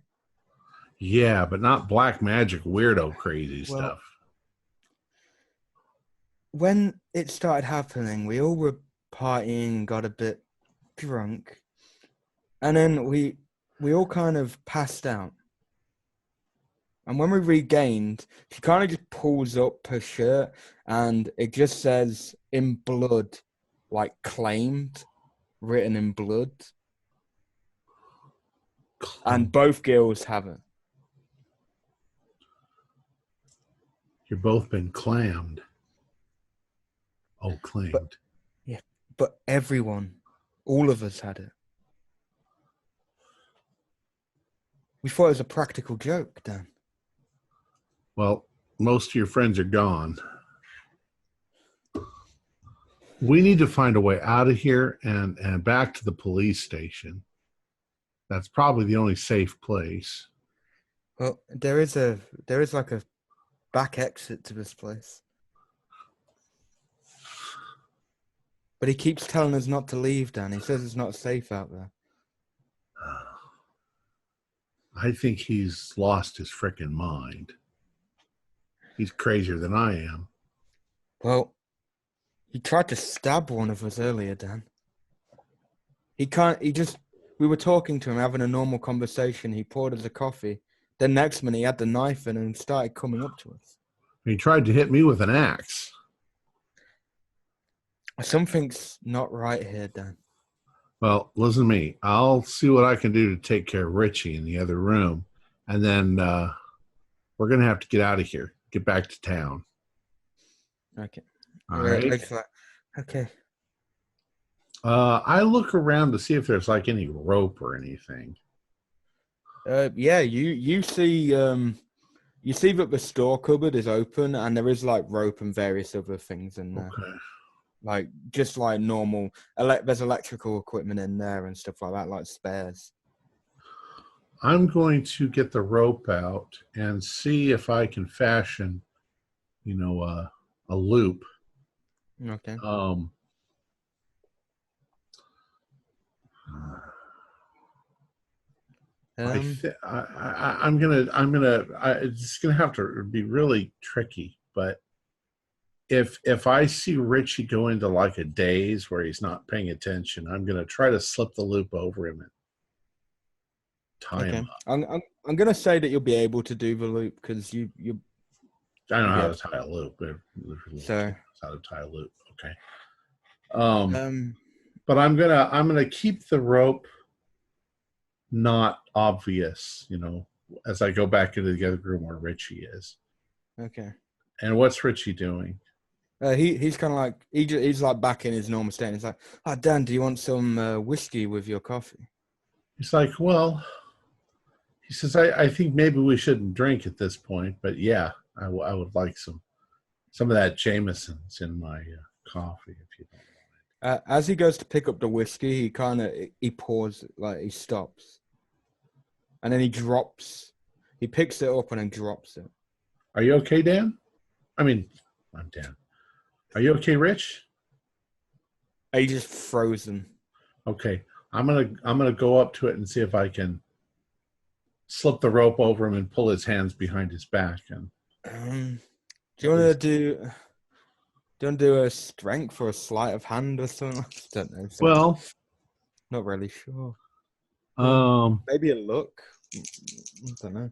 Yeah, but not black magic weirdo crazy stuff. When it started happening, we all were partying, got a bit drunk, and then we all kind of passed out. And when we regained, she kind of just pulls up her shirt, and it just says in blood, like claimed, written in blood. And both girls have it. You've both been clammed. Oh, claimed. But everyone, all of us had it. We thought it was a practical joke, Dan. Well, most of your friends are gone. We need to find a way out of here and back to the police station. That's probably the only safe place. Well, there is like a back exit to this place. But he keeps telling us not to leave, Dan. He says it's not safe out there. I think he's lost his frickin' mind. He's crazier than I am. Well, he tried to stab one of us earlier, Dan. We were talking to him, having a normal conversation. He poured us a coffee. Then next minute, he had the knife in and started coming up to us. He tried to hit me with an axe. Something's not right here, Dan. Well, listen to me. I'll see what I can do to take care of Richie in the other room. And then we're going to have to get out of here. Get back to town. Okay. All right. Okay. I look around to see if there's like any rope or anything. Yeah, you see that the store cupboard is open and there is like rope and various other things in there. Okay. Like just like normal, there's electrical equipment in there and stuff like that, like spares. I'm going to get the rope out and see if I can fashion, a loop. Okay. It's gonna have to be really tricky, but if I see Richie go into like a daze where he's not paying attention, I'm gonna try to slip the loop over him and tie him up. I'm gonna say that you'll be able to do the loop because you. I know how to tie a loop. So how to tie a loop. Okay. But I'm gonna keep the rope not obvious, as I go back into the other room where Richie is. Okay. And what's Richie doing? He's kind of like he's like back in his normal state. He's like, "Oh, Dan, do you want some whiskey with your coffee?" He's like, "Well," he says, "I think maybe we shouldn't drink at this point, but yeah, I would like some of that Jameson's in my coffee if you don't mind." As he goes to pick up the whiskey, he pours, like he stops, and then he picks it up and then drops it. Are you okay, Dan? I'm Dan. Are you okay, Rich? He's just frozen. Okay. I'm gonna go up to it and see if I can slip the rope over him and pull his hands behind his back. And do you want to do a strength or a sleight of hand or something? I don't know. well, Not really sure. Maybe a look. I don't know.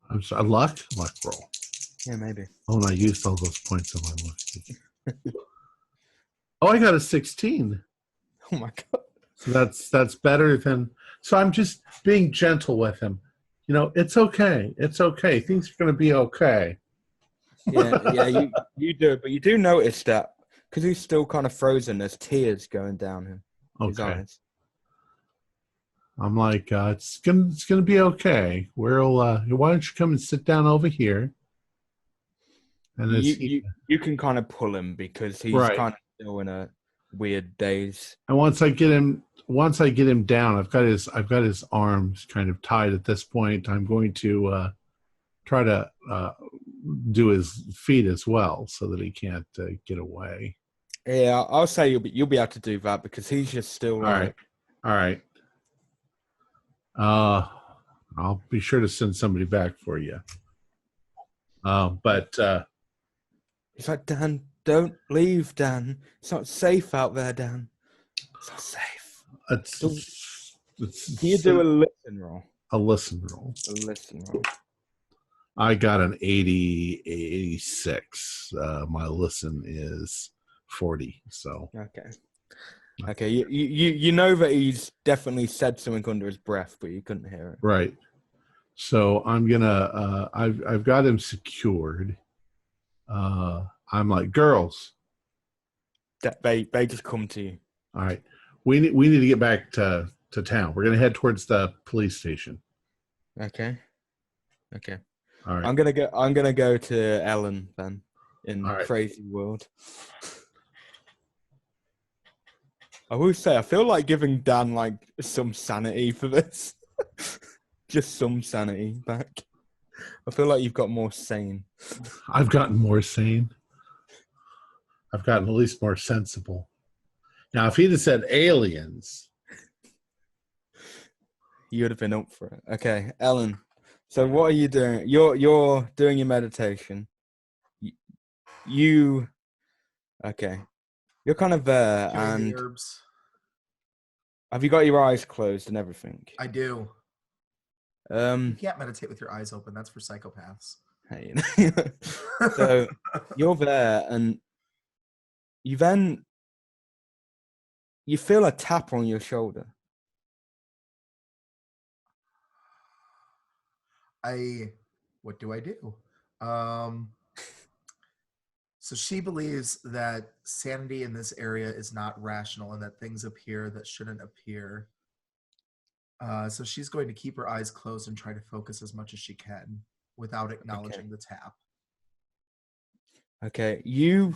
I'm sorry, luck roll. Yeah, maybe. Oh, and I used all those points on my luck. Oh, I got a 16. Oh my god. So that's better than. So I'm just being gentle with him. It's okay. It's okay. Things are going to be okay. Yeah. You do, but you do notice that because he's still kind of frozen. There's tears going down his Okay. eyes. I'm like, it's gonna be okay. Why don't you come and sit down over here? And you can kind of pull him because he's right. kind of still in a weird daze. And once I get him down, I've got his arms kind of tied at this point. I'm going to try to do his feet as well so that he can't get away. Yeah, I'll say you'll be able to do that because he's just still All right. I'll be sure to send somebody back for you. But he's like, Dan, don't leave, Dan. It's not safe out there, Dan. It's not safe. Can you do a listen roll? A listen roll. A listen roll. I got an 86. My listen is 40. So okay. You know that he's definitely said something under his breath, but you couldn't hear it. Right. So I'm gonna. I've got him secured. I'm like, girls. They just come to you. All right. We need to get back to town. We're gonna head towards the police station. Okay. All right. I'm gonna go to Ellen then in Crazy World. I will say I feel like giving Dan like some sanity for this. Just some sanity back. I feel like you've got more sane. I've gotten more sane. I've gotten at least more sensible. Now, if he'd have said aliens, you would have been up for it. Okay, Ellen. So what are you doing? You're doing your meditation. Okay. You're kind of there, and the herbs. Have you got your eyes closed and everything? I do. You can't meditate with your eyes open. That's for psychopaths. Hey. So you're there, and you feel a tap on your shoulder. What do I do? So she believes that sanity in this area is not rational and that things appear that shouldn't appear. So she's going to keep her eyes closed and try to focus as much as she can without acknowledging the tap. Okay, you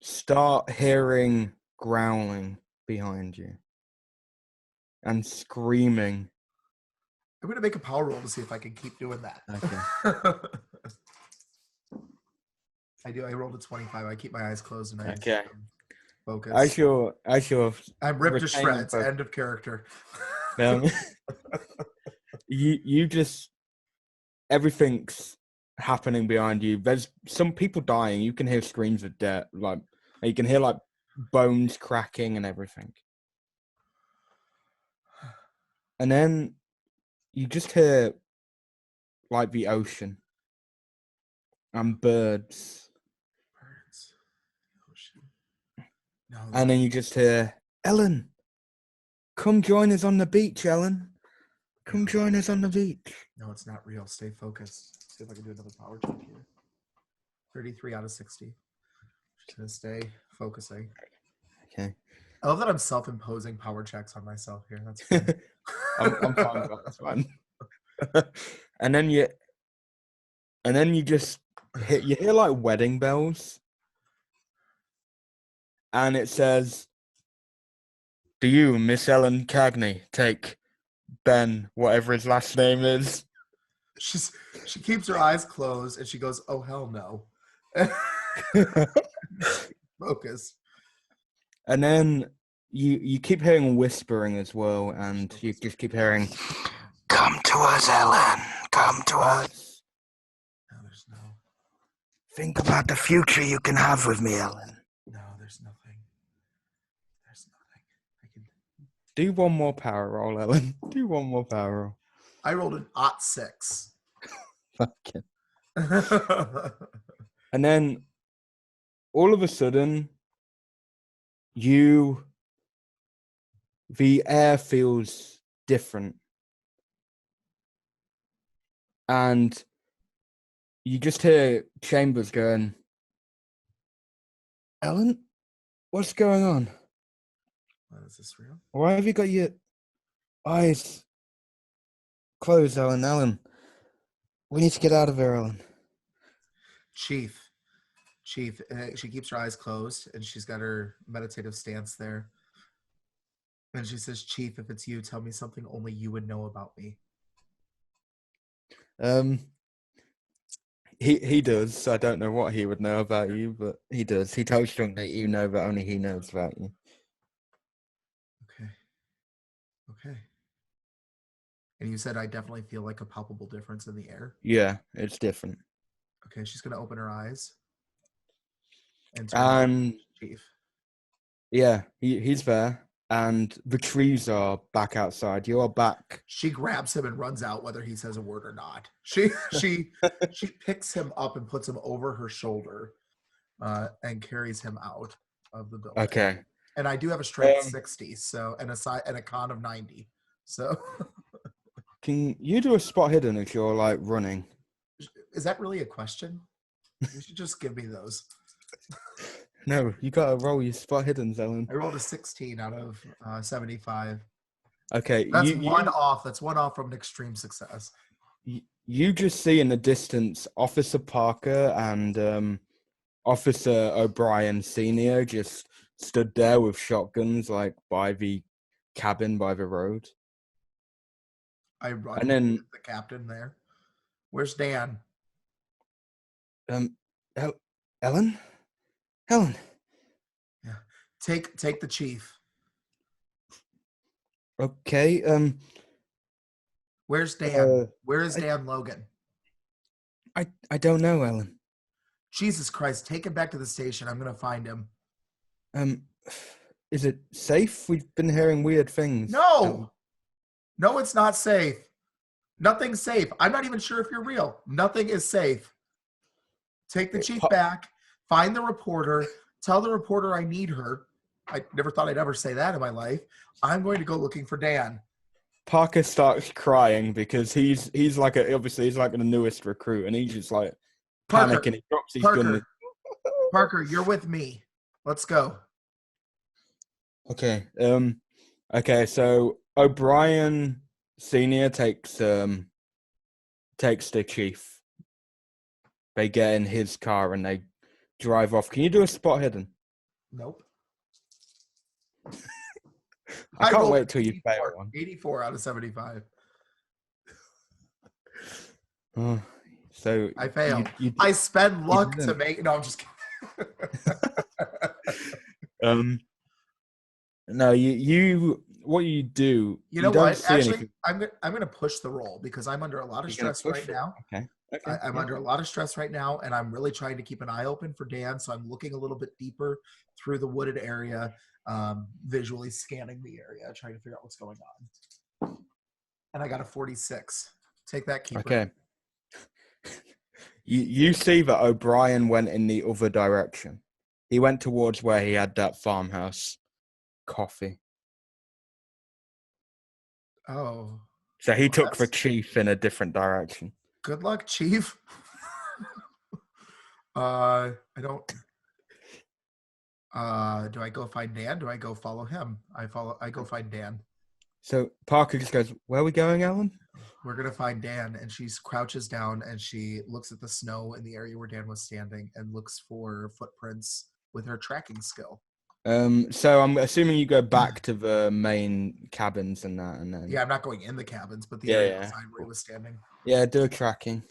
start hearing growling behind you and screaming. I'm going to make a power roll to see if I can keep doing that. Okay. I do. I rolled a 25. I keep my eyes closed and I focus. I'm ripped to shreds. End of character. You just, everything's happening behind you. There's some people dying. You can hear screams of death. Like you can hear like bones cracking and everything. And then you just hear like the ocean and birds. No. And then you just hear, Ellen, come join us on the beach, Ellen. Come join us on the beach. No, it's not real. Stay focused. See if I can do another power check here. 33 out of 60. Just gonna stay focusing. Okay. I love that I'm self-imposing power checks on myself here. That's fun. I'm fine with that. That's fine. And then you just hear like wedding bells. And it says, do you, Miss Ellen Cagney, take Ben, whatever his last name is? She keeps her eyes closed and she goes, oh, hell no. Focus. And then you keep hearing whispering as well, and you just keep hearing, "Come to us, Ellen. Come to us. No, there's no. Think about the future you can have with me, Ellen." No, there's nothing. There's nothing. I can. Do one more power roll, Ellen. Do one more power roll. I rolled an 6. Fucking. And then, all of a sudden, the air feels different. And you just hear Chambers going, "Ellen, what's going on? Is this real? Why have you got your eyes closed, Ellen? Ellen, we need to get out of here, Ellen." Chief, she keeps her eyes closed and she's got her meditative stance there. And she says, "Chief, if it's you, tell me something only you would know about me." He does. I don't know what he would know about you, but he does. He tells you that you know that only he knows about you. Okay. And you said I definitely feel like a palpable difference in the air. Yeah, it's different. Okay, she's gonna open her eyes and turn to Chief. Yeah, he's there, and the trees are back outside. You are back. She grabs him and runs out, whether he says a word or not. She picks him up and puts him over her shoulder, and carries him out of the building. Okay. And I do have a strength 60, so and a con of 90. So Can you do a spot hidden if you're like running? is that really a question? You should just give me those. No, you gotta roll your spot hidden, Ellen. I rolled a 16 out of 75. Okay, That's one off. That's one off from an extreme success. You just see in the distance Officer Parker and Officer O'Brien Sr. just stood there with shotguns, like by the cabin by the road. I run and then to the captain there. Where's Dan? Ellen? Helen. Yeah. Take the chief. Okay. Where's Dan? Where is Dan Logan? I don't know, Ellen. Jesus Christ, take him back to the station. I'm gonna find him. Is it safe? We've been hearing weird things. No, it's not safe. Nothing's safe. I'm not even sure if you're real. Nothing is safe. Take the chief back. Find the reporter. Tell the reporter I need her. I never thought I'd ever say that in my life. I'm going to go looking for Dan. Parker starts crying because he's like obviously he's like the newest recruit, and he's just like panicking. He drops his gun. Parker, you're with me. Let's go. Okay. Okay. So O'Brien Senior takes the chief. They get in his car and they drive off. Can you do a spot hidden? Nope. I can't wait till you fail one. 84 out of 75. So I failed. I spend luck to make. No, I'm just kidding. No, you. What you do? You know what? Actually, I'm going to push the roll because I'm under a lot of stress right now. Okay. I'm under a lot of stress right now, and I'm really trying to keep an eye open for Dan. So I'm looking a little bit deeper through the wooded area, visually scanning the area, trying to figure out what's going on. And I got a 46. Take that, keeper. Okay. You see that O'Brien went in the other direction. He went towards where he had that farmhouse coffee. Oh. So he took the chief in a different direction. Good luck, chief. I don't. Do I go find Dan? Do I go follow him? I go find Dan. So Parker just goes, "Where are we going, Ellen?" We're gonna find Dan, and she crouches down and she looks at the snow in the area where Dan was standing and looks for footprints with her tracking skill. So I'm assuming you go back to the main cabins and that, and then yeah, I'm not going in the cabins, but the area outside where he was standing. Yeah, do a tracking.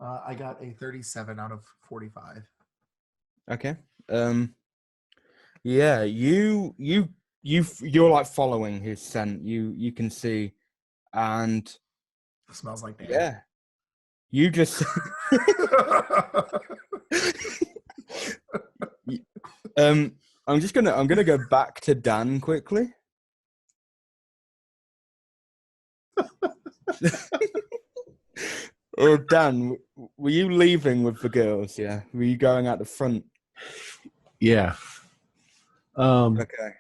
I got a 37 out of 45. Okay. Yeah, you're like following his scent. You can see, and It smells like Dan. yeah, you just I'm gonna go back to Dan quickly. Oh, Dan, were you leaving with the girls? Yeah, were you going out the front? Yeah. Okay.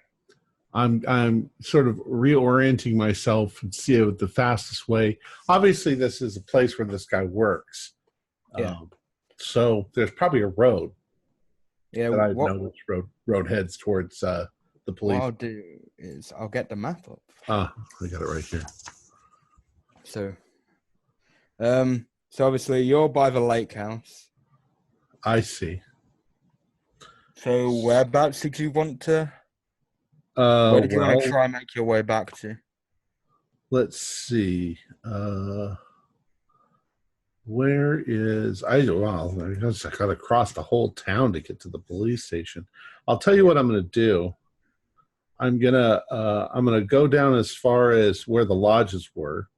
I'm sort of reorienting myself and see the fastest way. Obviously, this is a place where this guy works. Yeah. So there's probably a road. Yeah. That I know which road heads towards the police. What I'll do is I'll get the map up. I got it right here. So obviously you're by the lake house. I see. So whereabouts did you want to? Where did you want to try and make your way back to? Let's see. Where is I guess I gotta cross the whole town to get to the police station. I'll tell you what I'm gonna do. I'm gonna go down as far as where the lodges were.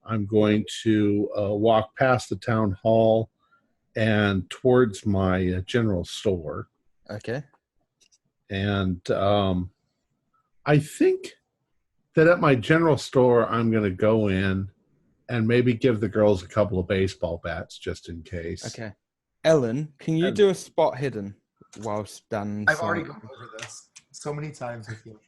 I'm going to walk past the town hall and towards my general store. Okay. And I think that at my general store, I'm going to go in and maybe give the girls a couple of baseball bats just in case. Okay. Ellen, can you do a spot hidden whilst Dan? I've already gone over this so many times with you.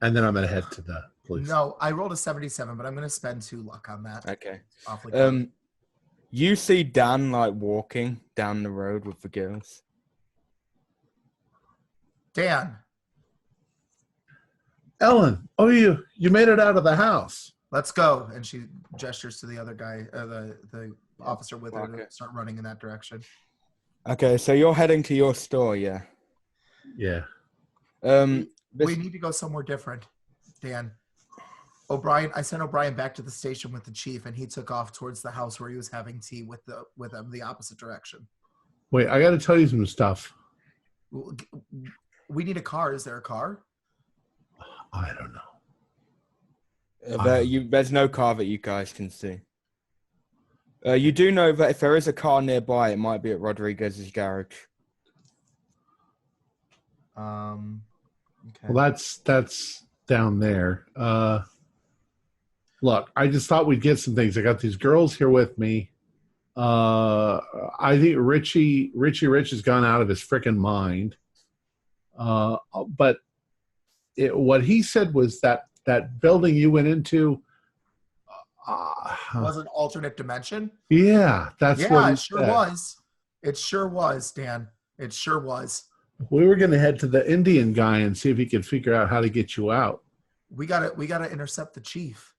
And then I'm going to head to the police. No, I rolled a 77, but I'm going to spend 2 luck on that. Okay. Awfully you see Dan like walking down the road with the girls. Dan. Ellen, you made it out of the house. Let's go. And she gestures to the other guy, the officer with her to start running in that direction. Okay, so you're heading to your store, yeah? Yeah. We need to go somewhere different, Dan. I sent O'Brien back to the station with the chief, and he took off towards the house where he was having tea with them, the opposite direction. Wait, I got to tell you some stuff. We need a car. Is there a car? I don't know. There's no car that you guys can see. You do know that if there is a car nearby, it might be at Rodriguez's garage. Okay. Well, that's down there. Look, I just thought we'd get some things. I got these girls here with me. I think Richie Rich has gone out of his freaking mind. But what he said was that building you went into was an alternate dimension. Yeah, that's what it sure was. It sure was, Dan. It sure was. We were going to head to the Indian guy and see if he could figure out how to get you out. We got to intercept the chief.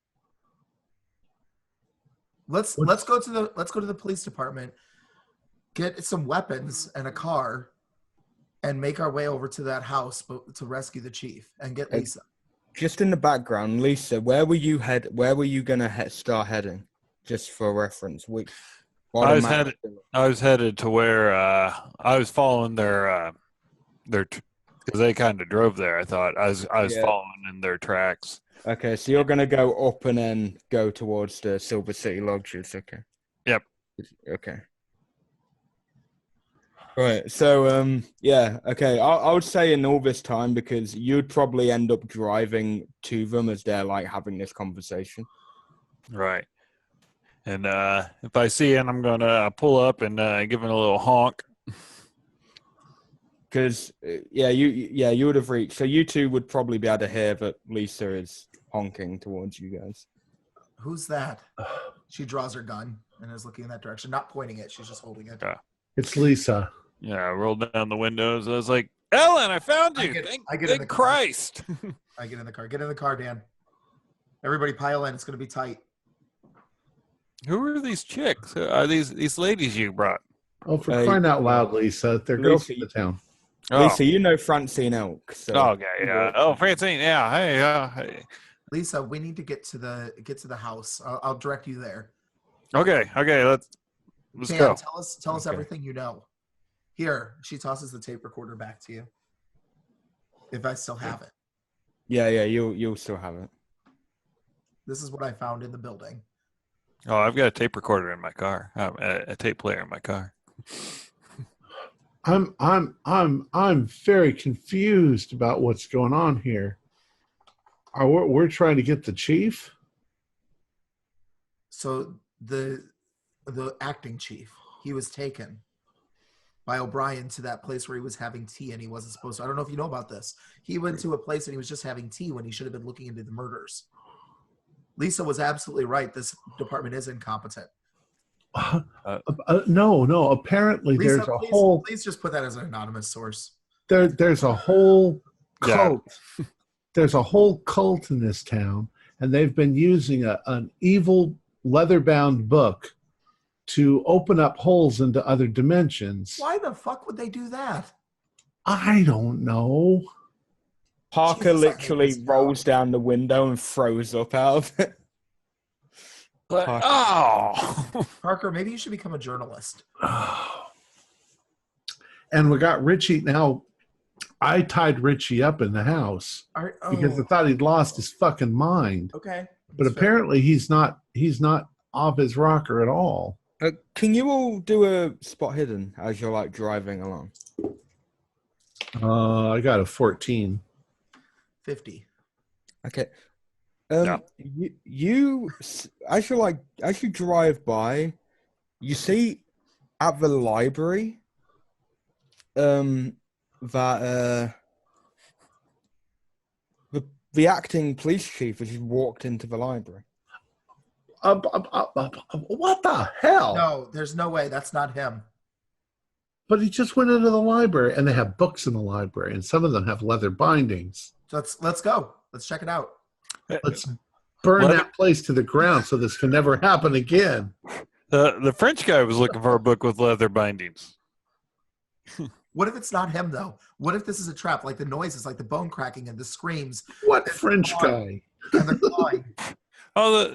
Let's go to the police department, get some weapons and a car, and make our way over to that house to rescue the chief and get Lisa. Just in the background, Lisa, where were you gonna start heading? Just for reference, I was headed to where I was following their because they kind of drove there. I thought I was following in their tracks. Okay, so you're gonna go up and then go towards the Silver City Lodges. Okay. Yep. Okay. Right. So okay. I would say in all this time, because you'd probably end up driving to them as they're like having this conversation. Right. And if I see it, I'm gonna pull up and give it a little honk. Because you would have reached. So you two would probably be able to hear that Lisa is honking towards you guys. Who's that? She draws her gun and is looking in that direction, not pointing it. She's just holding it. Yeah. It's Lisa. Yeah, I rolled down the windows. I was like, Ellen, I found you. Thank Christ. I get in the car. Get in the car, Dan. Everybody pile in. It's going to be tight. Who are these chicks? Are these ladies you brought? Oh, for crying out loud, Lisa. They're girls from the town. Lisa, you know Francine Elk. So. Okay, yeah. Oh, Francine, yeah. Hey. Lisa, we need to get to the house. I'll direct you there. Okay. Let's Dan, go. Tell us everything you know. Here, she tosses the tape recorder back to you. If I still have it. Yeah, you'll still have it. This is what I found in the building. Oh, I've got a tape recorder in my car. A tape player in my car. I'm very confused about what's going on here. We're trying to get the chief? So the acting chief, he was taken by O'Brien to that place where he was having tea and he wasn't supposed to. I don't know if you know about this. He went to a place and he was just having tea when he should have been looking into the murders. Lisa was absolutely right. This department is incompetent. No. Apparently, Lisa, there's a whole. Please just put that as an anonymous source. There's a whole cult. Yeah. There's a whole cult in this town, and they've been using an evil leather-bound book to open up holes into other dimensions. Why the fuck would they do that? I don't know. Parker Jesus, I hate literally this rolls down the window and throws up out of it. But, Parker. oh! Parker, maybe you should become a journalist. And we got Richie now. I tied Richie up in the house because I thought he'd lost his fucking mind. Okay. But apparently he's not off his rocker at all. Can you all do a spot hidden as you're like driving along? I got a 14. 50. Okay. Yeah. You as you drive by, you see at the library that the acting police chief has just walked into the library. What the hell? No, there's no way. That's not him. But he just went into the library, and they have books in the library, and some of them have leather bindings. So let's go. Let's check it out. Let's burn that place to the ground so this can never happen again. The French guy was looking for a book with leather bindings. What if it's not him, though? What if this is a trap? Like the noises, like the bone cracking and the screams. What French guy? And the clawing. Oh,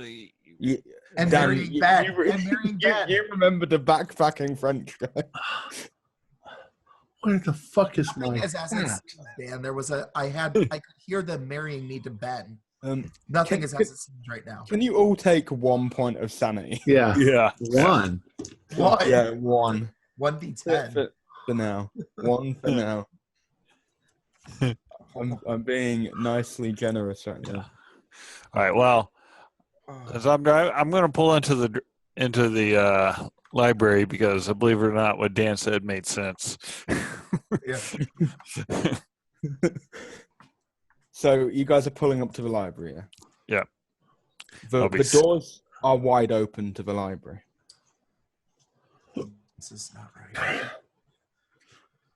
And Dan, marrying Ben. And marrying Ben. You remember the backpacking French guy? Where the fuck is Nothing my is as it hat? seems, Dan. There was I could hear them marrying me to Ben. Nothing is as it seems right now. Can you all take 1 point of sanity? Yeah. yeah. One. One. Yeah, 1. 1d10. For now. 1 for now. I'm being nicely generous right now. All right. Well, as I'm driving, I'm going to pull into the library because, believe it or not, what Dan said made sense. Yeah. So you guys are pulling up to the library, yeah? Yeah. The doors are wide open to the library. This is not right.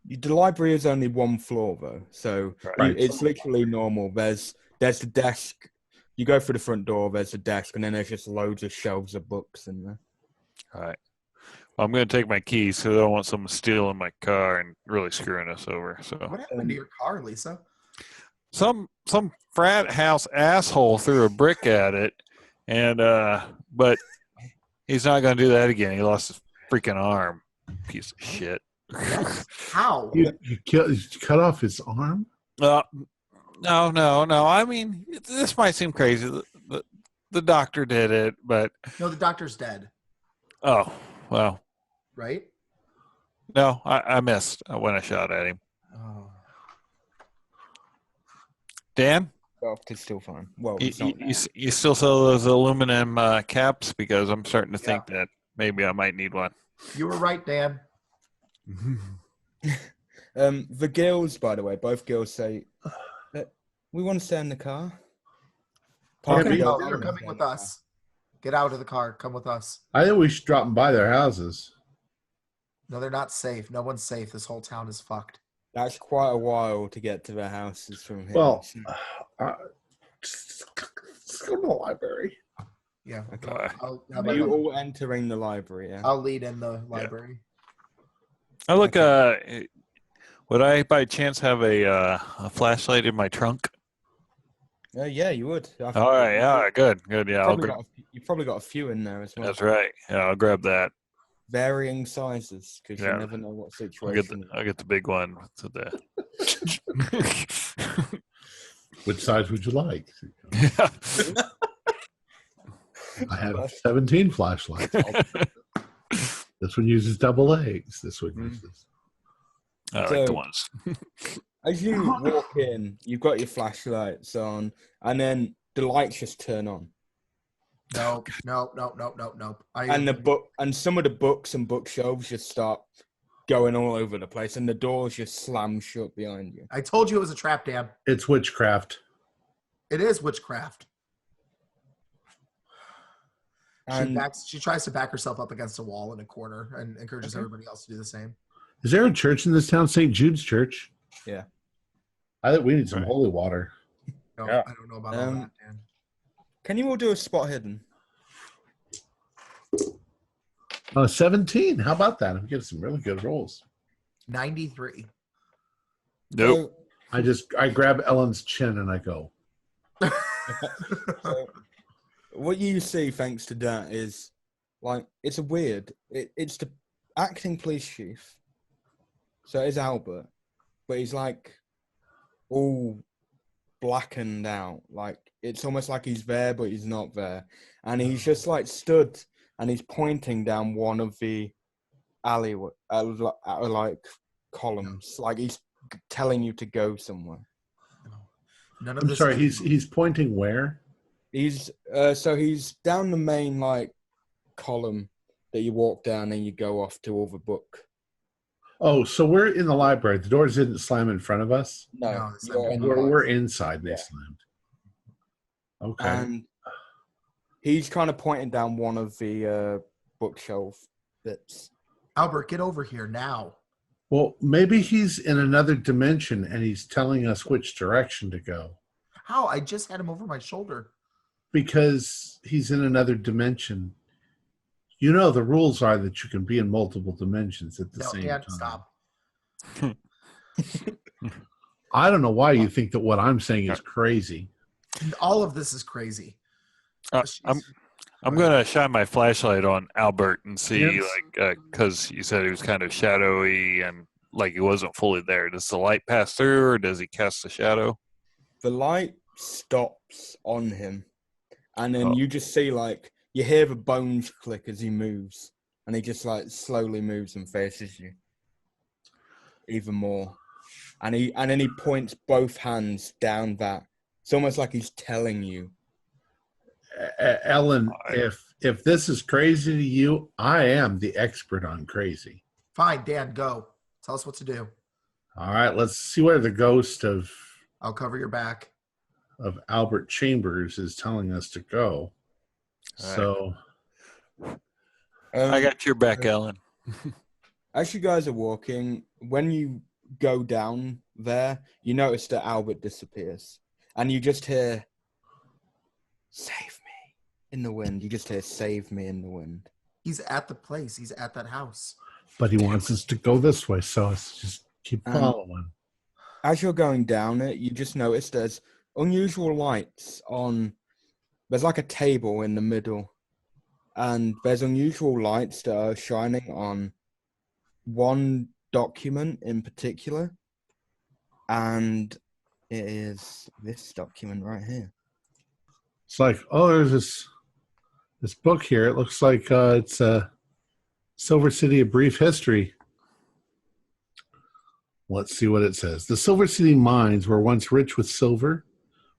The library is only 1 floor, though, so Right. it's literally normal. There's the desk. You go through the front door, there's a desk, and then there's just loads of shelves of books in there. All right. Well, I'm going to take my keys because I don't want someone stealing my car and really screwing us over. So What happened to your car, Lisa? some frat house asshole threw a brick at it, and but he's not going to do that again. He lost his freaking arm. Piece of shit. How? You cut off his arm? No. I mean, this might seem crazy. The doctor did it, but No, the doctor's dead, oh well. right? No, I missed when I shot at him. Oh. Well, it's still fine. Well, it's not now. You still sell those aluminum caps? Because I'm starting to think that maybe I might need one. You were right, Dan. The girls, by the way, both girls say that we want to stay in the car. Parker, Parker, no, goes, you're coming with us. Get out of the car. Come with us. I think we should drop them by their houses. No, they're not safe. No one's safe. This whole town is fucked. That's quite a while to get to their houses from here. Well, just go to the library. Yeah. Okay. you all entering the library, yeah? I'll lead in the library. I look. Would I by chance have a flashlight in my trunk? Yeah, you would. All right. Yeah. Good. Yeah. You've probably got a few in there as well. That's right. Yeah. I'll grab that. varying sizes because Yeah. you never know what I'll situation. get the big one. To the Which size would you like? yeah. I have 17 flashlights. This one uses double eggs. This one uses. I like So- the ones. As you walk in, you've got your flashlights on, and then the lights just turn on. Nope. And some of the books and bookshelves just start going all over the place, and the doors just slam shut behind you. I told you it was a trap, Dan. It's witchcraft. It is witchcraft. And She tries to back herself up against a wall in a corner and encourages everybody else to do the same. Is there a church in this town? St. Jude's Church? Yeah. I think we need some Right. holy water. No, Yeah. I don't know about all that, Dan. can you all do a spot hidden? 17. How about that? I'm getting some really good rolls. 93. Nope. I grab Ellen's chin and I go. So, what you see, thanks to that, is like it's it's the acting police chief. So it's Albert, but he's like all blackened out. Like it's almost like he's there, but he's not there, and he's just like stood and he's pointing down one of the alley like columns, like he's telling you to go somewhere. None of I'm this. sorry, he's pointing where? He's he's down the main like column that you walk down and you go off to all the book. Oh, so we're in the library. The doors didn't slam in front of us. No, it's you're in the We're library. inside and they Yeah. slammed. Okay. And he's kind of pointing down one of the bookshelf bits. Albert, get over here now. Well, maybe he's in another dimension and he's telling us which direction to go. How? I just had him over my shoulder. Because he's in another dimension. You know the rules are that you can be in multiple dimensions at the No, same Dan, time. stop. I don't know why you think that what I'm saying is crazy. All of this is crazy. I'm gonna shine my flashlight on Albert and see, Yes. because you said he was kind of shadowy and like he wasn't fully there. Does the light pass through, or does he cast a shadow? The light stops on him, and then Oh. you just see like you hear the bones click as he moves, and he just like slowly moves and faces you even more. And then he points both hands down that. It's almost like he's telling you. Ellen, if this is crazy to you, I am the expert on crazy. Fine, Dan, go. Tell us what to do. All right, let's see where the ghost of I'll cover your back. Albert Chambers is telling us to go. All So I got your back, Ellen. As you guys are walking, when you go down there, you notice that Albert disappears. And you just hear, "Save me," in the wind. You just hear, "Save me," in the wind. He's at the place. He's at that house. but he wants us to go this way, so let's just keep following. As you're going down it, you just notice there's unusual lights on. There's like a table in the middle. And there's unusual lights that are shining on one document in particular. And it is this document right here. It's like, oh, there's this book here. It looks like it's Silver City, A Brief History. Let's see what it says. The Silver City mines were once rich with silver,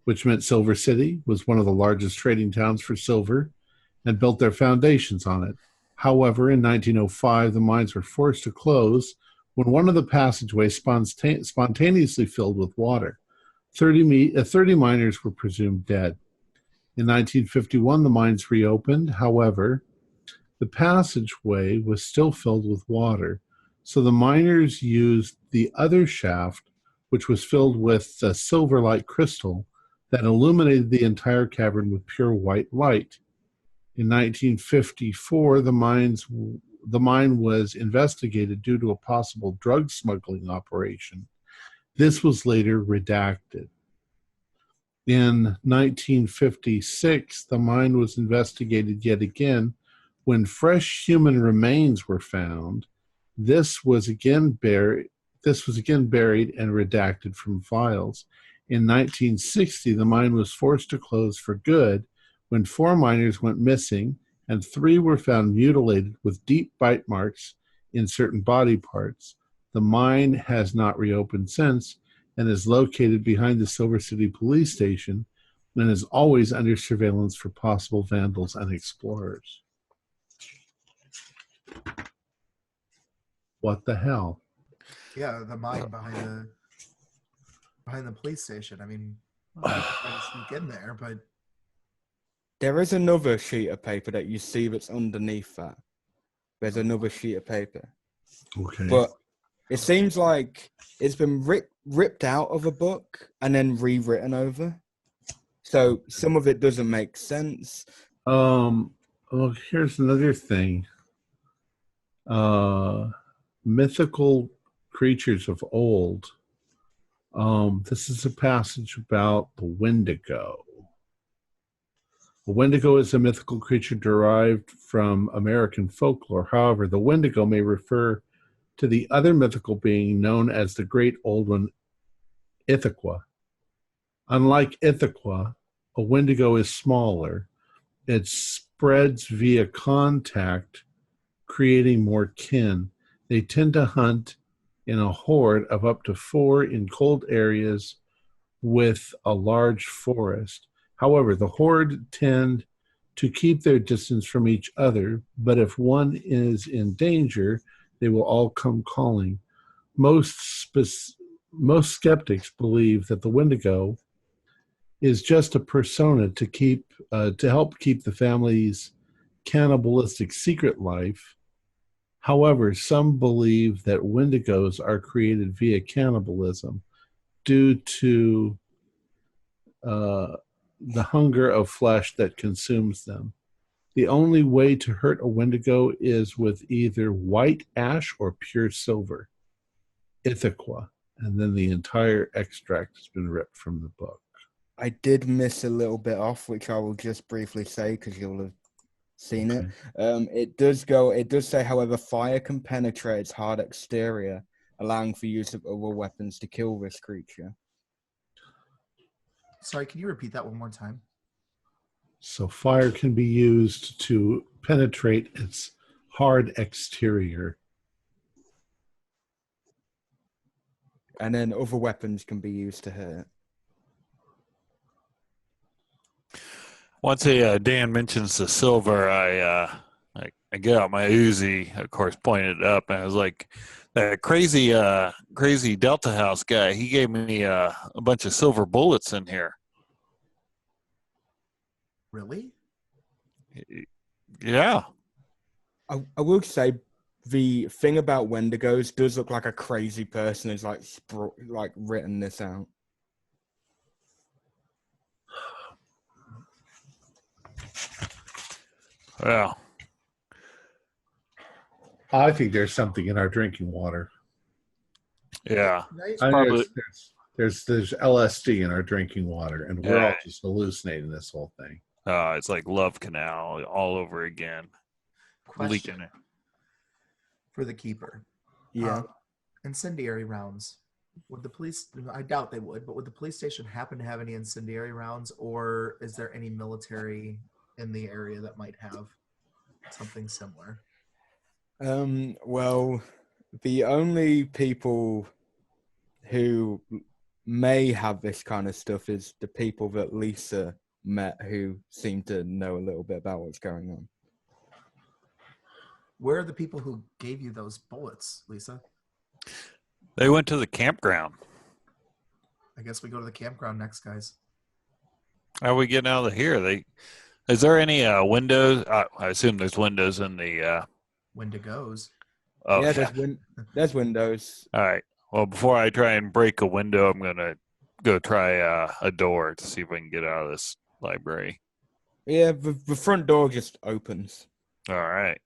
which meant Silver City was one of the largest trading towns for silver and built their foundations on it. However, in 1905, the mines were forced to close when one of the passageways spontaneously filled with water. 30 miners were presumed dead. In 1951, the mines reopened. However, the passageway was still filled with water, so the miners used the other shaft, which was filled with a silver-like crystal that illuminated the entire cavern with pure white light. In 1954, the mine was investigated due to a possible drug smuggling operation. This was later redacted. In 1956, the mine was investigated yet again When fresh human remains were found, this was again buried. This was again buried and redacted from files. In 1960, the mine was forced to close for good when 4 miners went missing and 3 were found mutilated with deep bite marks in certain body parts. The mine has not reopened since and is located behind the Silver City Police Station and is always under surveillance for possible vandals and explorers. What the hell? Yeah, the mine behind the police station. I mean, I try to sneak in there, but There is another sheet of paper that you see that's underneath that. There's another sheet of paper. Okay. But it seems like it's been ripped out of a book and then rewritten over. So some of it doesn't make sense. Well, here's another thing. Mythical creatures of old. This is a passage about the Wendigo. The Wendigo is a mythical creature derived from American folklore. However, the Wendigo may refer to the other mythical being known as the Great Old One, Ithaca. Unlike Ithaca, a Wendigo is smaller. It spreads via contact, creating more kin. They tend to hunt in a horde of up to 4 in cold areas with a large forest. However, the horde tend to keep their distance from each other, but if one is in danger, they will all come calling. Most skeptics believe that the Wendigo is just a persona to help keep the family's cannibalistic secret life. However, some believe that Wendigos are created via cannibalism due to the hunger of flesh that consumes them. The only way to hurt a Wendigo is with either white ash or pure silver. Ithaca. And then the entire extract has been ripped from the book. I did miss a little bit off, which I will just briefly say because you'll have seen it. It does say, however, fire can penetrate its hard exterior, allowing for use of other weapons to kill this creature. sorry, can you repeat that one more time? So fire can be used to penetrate its hard exterior. And then other weapons can be used to hurt. Once Dan mentions the silver, I get out my Uzi, of course, pointed it up, and I was like, that crazy Delta House guy, he gave me a bunch of silver bullets in here. Really? Yeah. I will say the thing about Wendigos does look like a crazy person has like written this out. Well, I think there's something in our drinking water. yeah. Nice. I Probably- know there's LSD in our drinking water, and we're all Yeah. just hallucinating this whole thing. It's like Love Canal all over again. Question Leaking it. for the keeper. Yeah. Incendiary rounds. Would the police, I doubt they would, but would the police station happen to have any incendiary rounds, or is there any military in the area that might have something similar? Well, the only people who may have this kind of stuff is the people that Lisa met who seem to know a little bit about what's going on. Where are the people who gave you those bullets, Lisa? They went to the campground. I guess we go to the campground next, guys. How are we getting out of here? Is there any windows? I assume there's windows in the. Wendigos. Oh, Yeah, yeah. there's windows. All right. Well, before I try and break a window, I'm gonna go try a door to see if I can get out of this library. Yeah, the front door just opens. All right.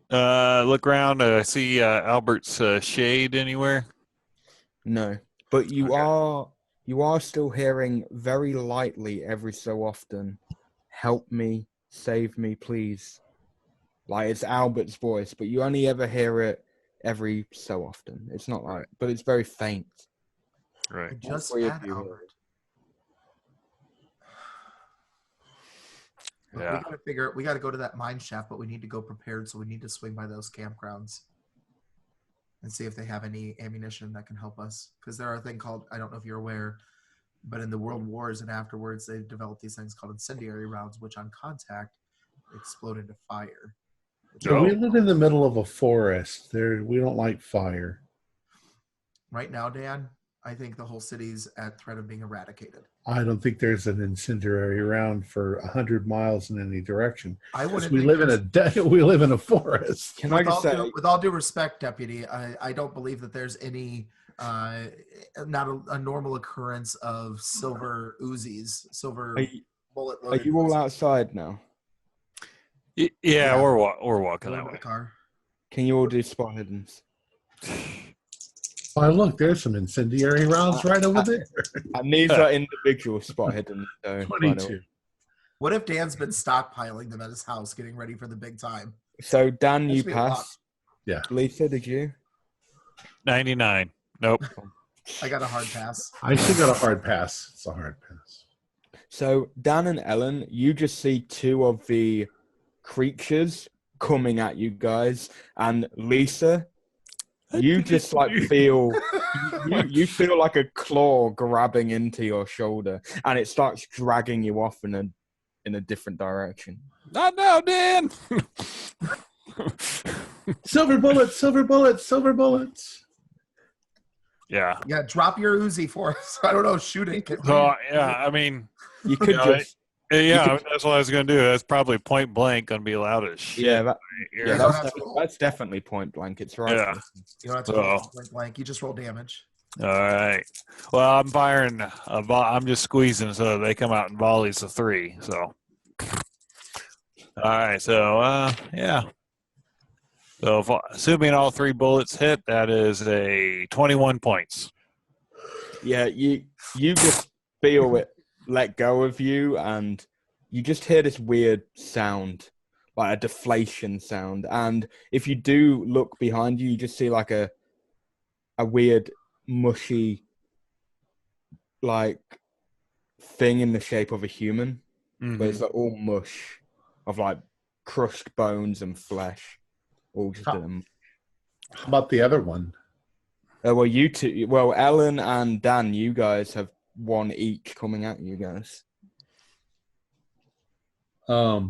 Look around. I see Albert's shade anywhere. No, but you Okay. are still hearing very lightly every so often, "Help me, save me, please. Like, it's Albert's voice, but you only ever hear it every so often. It's not like, but it's very faint. I Right. just Three of had you. Albert. But Yeah. we gotta go to that mine shaft, but we need to go prepared, so we need to swing by those campgrounds and see if they have any ammunition that can help us. Because there are a thing called, I don't know if you're aware, but in the world wars and afterwards, they developed these things called incendiary rounds, which on contact explode into fire. So we live in the middle of a forest. We don't like fire. Right now, Dan, I think the whole city's at threat of being eradicated. I don't think there's an incendiary round for 100 miles in any direction. I wouldn't. We live in a forest. Can I just say, With all due respect, Deputy, I don't believe that there's any not a normal occurrence of silver Uzis, bullet are loaded. you all outside now? Yeah, we're walking Go that to way. the car? Can you all do spot hiddens? Oh, look, there's some incendiary rounds right over there. And these are individual spot hidden. So 22. What if Dan's been stockpiling them at his house, getting ready for the big time? So Dan, you That's me a lot. passed. Yeah. Lisa, did you? 99. Nope. I got a hard pass. I still got a hard pass. It's a hard pass. So Dan and Ellen, you just see two of the creatures coming at you guys, and Lisa, you just like feel you feel like a claw grabbing into your shoulder, and it starts dragging you off in a different direction. Not now, Dan. Silver bullets, silver bullets, silver bullets. Yeah. Yeah, drop your Uzi for us. I don't know, shoot it. So yeah, I mean, You could Yeah, just that's what I was gonna do. That's probably point blank gonna be loud as shit. yeah, don't have to roll. that's definitely point blank. It's right. Yeah. You don't have to So- roll blank. You just roll damage. All right. Well, I'm firing. I'm just squeezing so they come out in volleys of 3. So. All right. So yeah. So assuming all 3 bullets hit, that is a 21 points. Yeah, you just feel it let go of you, and you just hear this weird sound, like a deflation sound. And if you do look behind you, you just see like a weird mushy like thing in the shape of a human, but it's like all mush of like crushed bones and flesh, all just in a How about the other one? well, you two, well, Ellen and Dan, you guys have one each coming at you guys. I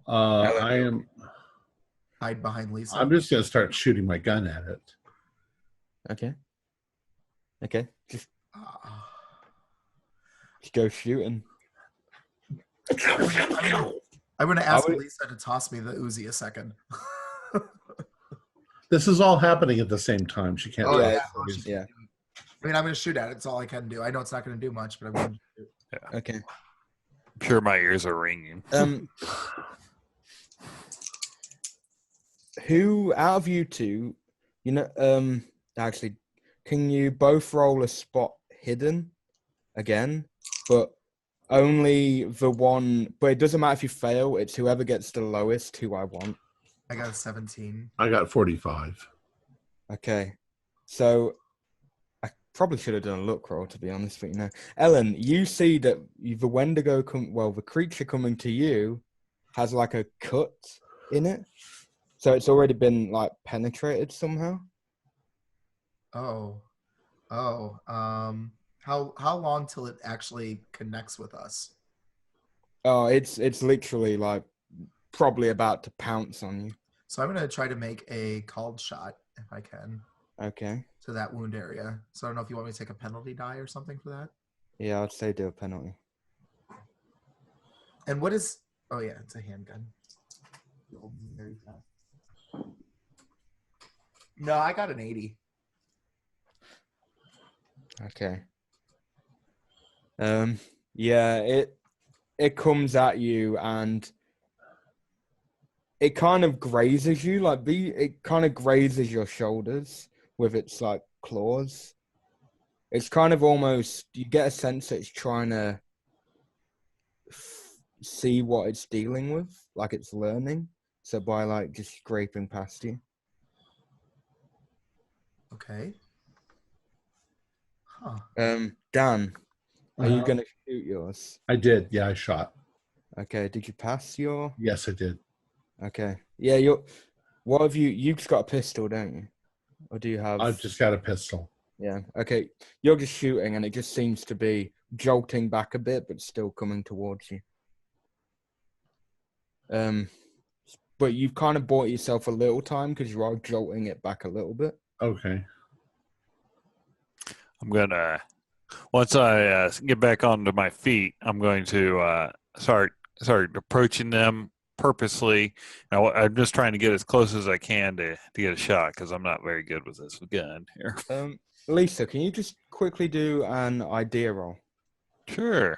am. Hide behind Lisa. I'm just gonna start shooting my gun at it. Okay. Just Ah. go shooting. I'm going to ask would- Lisa to toss me the Uzi a second. This is all happening at the same time. She can't. Oh, talk. yeah. Yeah. I mean, I'm going to shoot at it. It's all I can do. I know it's not going to do much, but I'm going to shoot. Okay. I'm sure my ears are ringing. Who out of you two, actually, can you both roll a spot hidden again, but only the one, but it doesn't matter if you fail, it's whoever gets the lowest who I want. I got a 17. I got 45. Okay. So I probably should have done a look roll, to be honest, but Ellen, you see that the Wendigo the creature coming to you has like a cut in it. So it's already been like penetrated somehow. How long till it actually connects with us? Oh, it's literally like probably about to pounce on you. So I'm going to try to make a called shot, if I can, Okay. to that wound area. So I don't know if you want me to take a penalty die or something for that. Yeah, I'd say do a penalty. And what is... Oh, yeah, it's a handgun. Very fast. No, I got an 80. Okay. Yeah, it comes at you and it kind of grazes you, it kind of grazes your shoulders with its like claws. It's kind of almost, you get a sense that it's trying to see what it's dealing with, like it's learning. So by like just scraping past you. Okay. Huh. Dan, are you Uh-huh. gonna shoot yours? I did. Yeah, I shot. Okay. Did you pass your? Yes, I did. Okay. Yeah. What have you? You've just got a pistol, don't you? Or do you have? I've just got a pistol. Yeah. Okay. You're just shooting, and it just seems to be jolting back a bit, but still coming towards you. But you've kind of bought yourself a little time because you are jolting it back a little bit. Okay. I'm gonna once I get back onto my feet, I'm going to start approaching them purposely. Now, I'm just trying to get as close as I can to get a shot because I'm not very good with this gun here. Lisa, can you just quickly do an idea roll? Sure.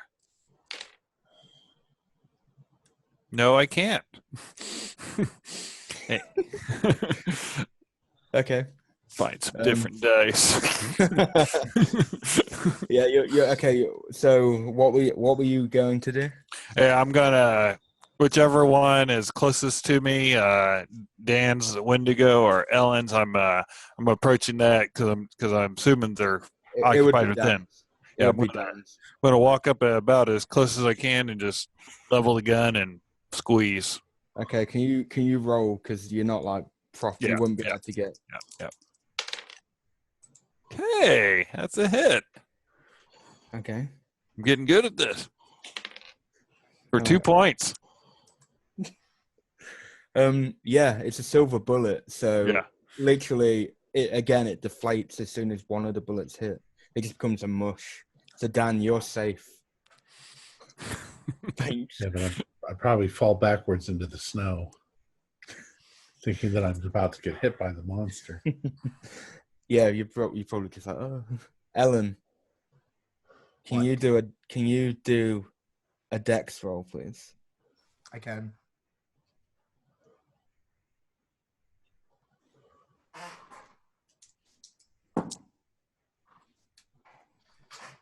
No, I can't. Hey. Okay. Find some different dice. Yeah, you're okay. So what were you going to do? Yeah, I'm gonna whichever one is closest to me. Dan's Wendigo or Ellen's. I'm approaching that because I'm assuming they're occupied with them. Yeah, I'm gonna walk up about as close as I can and just level the gun and squeeze. Okay, can you roll because you're not like prof? You wouldn't be able to get. Yeah. Okay, that's a hit. Okay. I'm getting good at this. For 2 points. Yeah, it's a silver bullet, so Yeah. literally it deflates as soon as one of the bullets hit. It just becomes a mush. So Dan, you're safe. Thanks. Yeah, but I probably fall backwards into the snow, thinking that I'm about to get hit by the monster. Yeah, you probably just like, oh. Ellen, can you do a dex roll, please? I can.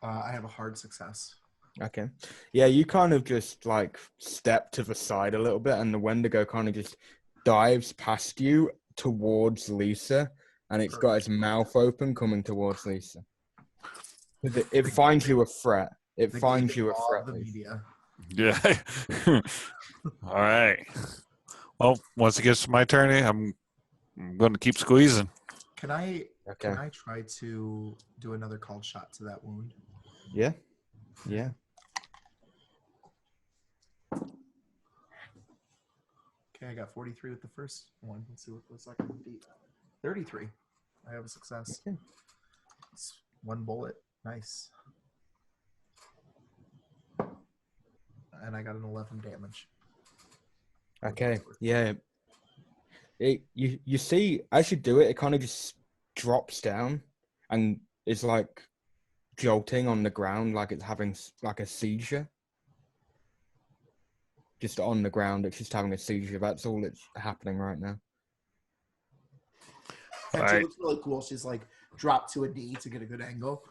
I have a hard success. Okay. Yeah, you kind of just like step to the side a little bit, and the Wendigo kind of just dives past you towards Lisa, and it's got its mouth open coming towards Lisa. It finds you a threat. It finds you a threat. The media. Yeah. All right. Well, once it gets to my turn, I'm going to keep squeezing. Can I Okay. try to do another called shot to that wound? Yeah. Yeah. Okay, I got 43 with the first one. Let's see what the second would be. 33. I have a success. Okay. It's one bullet. Nice. And I got an 11 damage. Okay. Yeah. You see, as you do it, it kind of just drops down and it's like jolting on the ground, like it's having like a seizure. Just on the ground, it's just having a seizure. That's all that's happening right now. And she looks really cool. She's like dropped to a knee to get a good angle.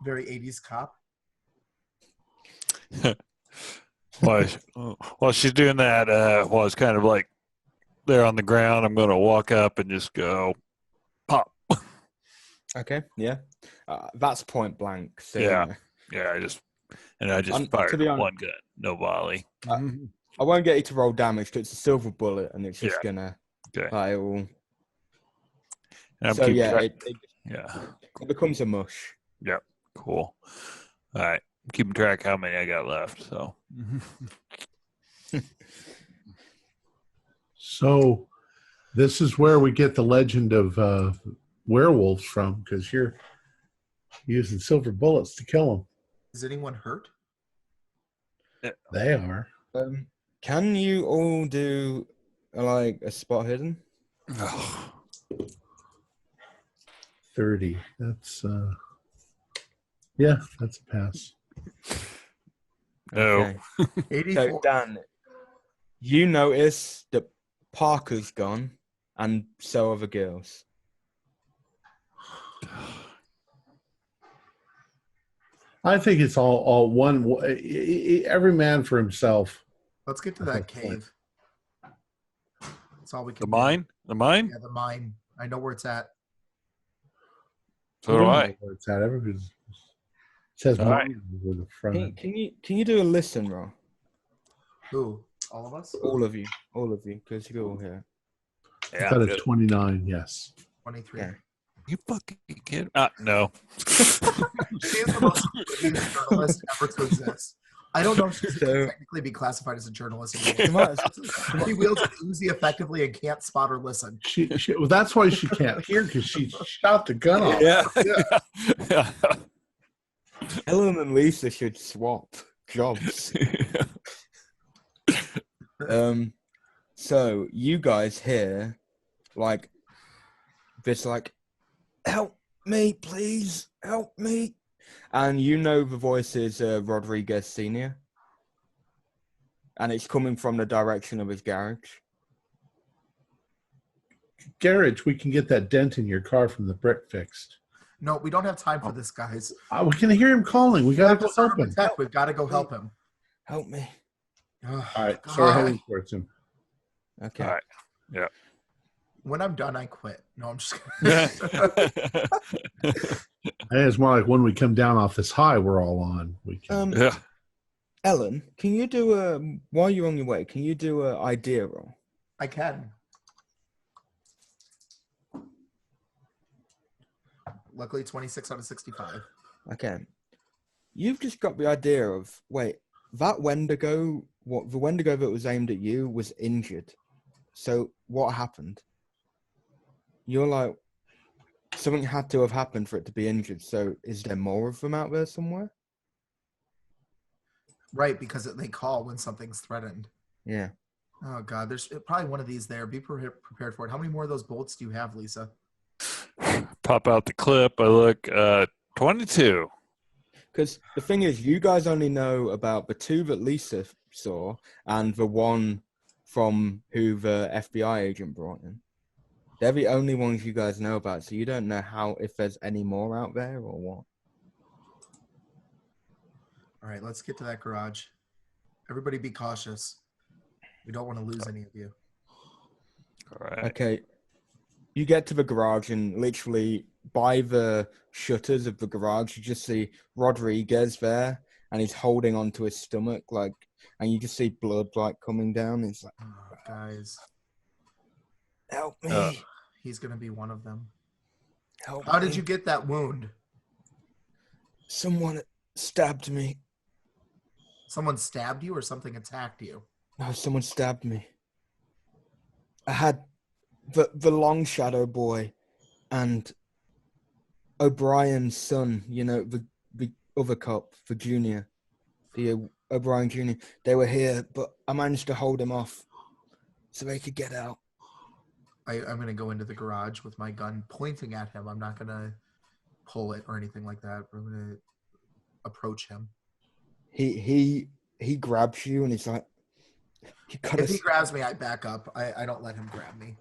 Very 80s cop. While she's doing that, while it's kind of like there on the ground, I'm going to walk up and just go pop. Okay, yeah. That's point blank. So, yeah. I just fired one gun, no volley. I won't get you to roll damage. It's a silver bullet, and it's just gonna. Okay. It will. So it becomes a mush. Yep. Cool. All right. I'm keeping track how many I got left. So. So, this is where we get the legend of werewolves from, because you're using silver bullets to kill them. Is anyone hurt? They are. Can you all do like a spot hidden? 30. That's that's a pass. No. 84. So Dan, you notice that Parker's gone, and so are the girls. I think it's all one. Every man for himself. Let's get to that cave. That's all we can The do. mine? The mine? Yeah, the mine. I know where it's at. So do I. Know where it's at. Everybody says All right. mine over the front. Can you do a listen roll? Who? All of us? All of you, because you're all here. I thought it's 29. Yes. 23. Yeah. You fucking kid. No. She is the most brilliant journalist ever to exist. I don't know if she can technically be classified as a journalist anymore. She wields an Uzi effectively and can't spot or listen. Well, that's why she can't hear, because she shot the gun off. Yeah. Ellen and Lisa should swap jobs. So you guys hear like this, like, help me, please, help me. And you know the voice is Rodriguez Sr. And it's coming from the direction of his garage. Garage, we can get that dent in your car from the brick fixed. No, we don't have time for this, guys. We can hear him calling. We got to go help him. We've got to go help him. Help me. All right, so we're heading towards him. Okay. All right. Yeah. When I'm done, I quit. No, I'm just kidding. It's more like when we come down off this high we're all on. We can. Yeah. Ellen, can you do while you're on your way, can you do an idea roll? I can. Luckily, 26 out of 65. Okay. You've just got the idea of, wait, that Wendigo, the Wendigo that was aimed at you was injured. So what happened? You're like, something had to have happened for it to be injured. So is there more of them out there somewhere? Right, because they call when something's threatened. Yeah. Oh, God. There's probably one of these there. Be prepared for it. How many more of those bolts do you have, Lisa? Pop out the clip. I look 22. Because the thing is, you guys only know about the two that Lisa saw and the one from who the FBI agent brought in. They're the only ones you guys know about, so you don't know if there's any more out there or what. All right, let's get to that garage. Everybody be cautious. We don't want to lose any of you. All right. Okay. You get to the garage and literally by the shutters of the garage, you just see Rodriguez there and he's holding onto his stomach, like, and you just see blood like coming down. It's like, oh, guys, help me. He's going to be one of them. Help How me. did you get that wound? Someone stabbed me. Someone stabbed you or something attacked you? No, someone stabbed me. I had the Long Shadow boy and O'Brien's son, you know, the other cop, the junior, the O'Brien Jr., they were here, but I managed to hold him off so they could get out. I'm going to go into the garage with my gun pointing at him. I'm not going to pull it or anything like that. I'm going to approach him. He grabs you and he's like, if he grabs me, I back up. I don't let him grab me.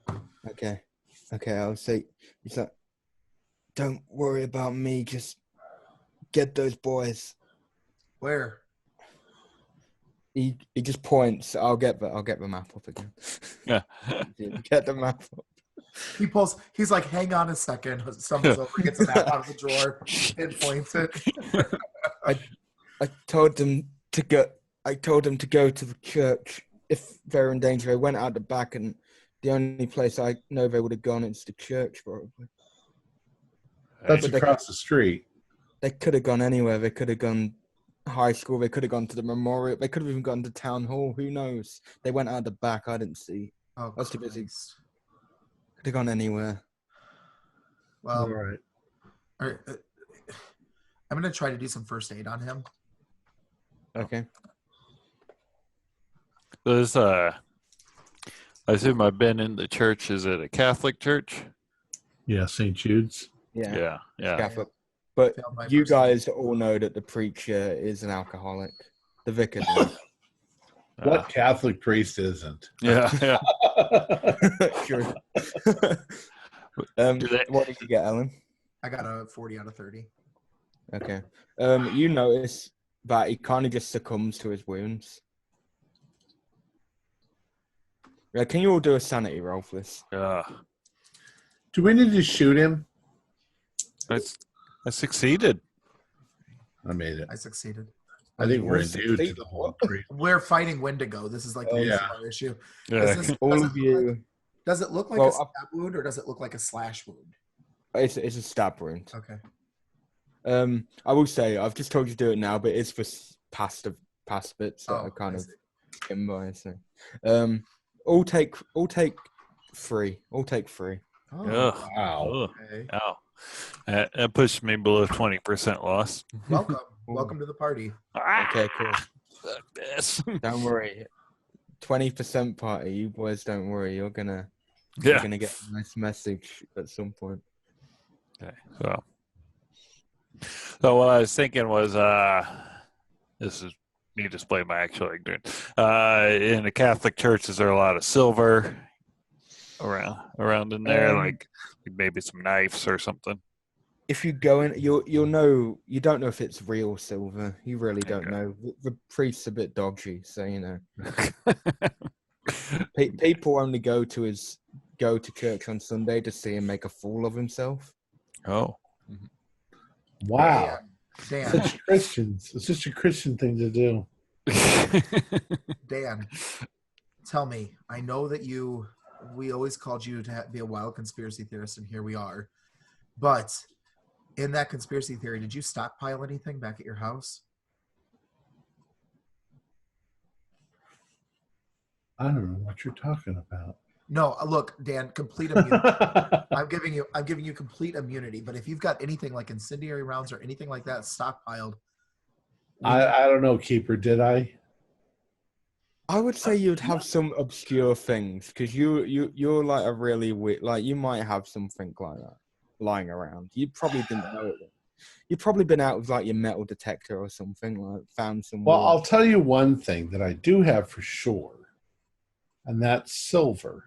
Okay, I'll say, he's like, don't worry about me, just get those boys. Where? He just points. I'll get the map up again. Yeah. Get the map up. He pulls. He's like, hang on a second. Stumbles over, gets a map out of the drawer, and points it. I told them to go. I told them to go to the church if they're in danger. They went out the back, and the only place I know they would have gone is the church, probably. That's across the street. They could have gone anywhere. They could have gone high school. They could have gone to the memorial. They could have even gone to town hall. Who knows? They went out the back. I didn't see. Oh, I was too busy. Christ. Could have gone anywhere. Well, All right. I'm going to try to do some first aid on him. Okay. This I assume I've been in the church. Is it a Catholic church? Yeah, St. Jude's. Yeah. Yeah. Catholic. But Failed my you first aid. guys all know that the preacher is an alcoholic. The vicar does. What Catholic priest isn't? Yeah. Sure. Do they- What did you get, Ellen? I got a 40 out of 30. Okay. You notice that he kind of just succumbs to his wounds. Yeah, can you all do a sanity roll, please? Yeah. Do we need to shoot him? I succeeded. I made it. I succeeded. I think we're You endued to succeeded. the whole What? creep. We're fighting Wendigo. This is like the least of our issue. Yeah. All of you. Does it look like a stab wound or does it look like a slash wound? It's a stab wound. Okay. I will say I've just told you to do it now, but it's for past bits that are kind of in by. So, all take 3. All take 3. Oh, Ugh. Wow. okay. Ow. That pushed me below 20% loss. Welcome to the party. Okay, cool. Yes. Don't worry. 20% party. You boys, don't worry. You're gonna Yeah. get a nice message at some point. Okay. So what I was thinking was, this is me displaying my actual ignorance. In the Catholic Church, is there a lot of silver around in there, like maybe some knives or something? If you go in, you'll know. You don't know if it's real silver. You really don't Okay. know. The priest's a bit dodgy, so you know. People only go to church on Sunday to see him make a fool of himself. Oh. Wow. Dan. Such Christians. It's such a Christian thing to do. Dan, tell me. I know that we always called you to be a wild conspiracy theorist, and here we are. But in that conspiracy theory, did you stockpile anything back at your house? I don't know what you're talking about. No, look, Dan, complete immunity. I'm giving you complete immunity. But if you've got anything like incendiary rounds or anything like that stockpiled, I don't know, Keeper. Did I? I would say you'd have some obscure things because you're like a really weird, like you might have something like that lying around. You probably didn't know it. You've probably been out with like your metal detector or something, like found some. Well, I'll tell you one thing that I do have for sure, and that's silver.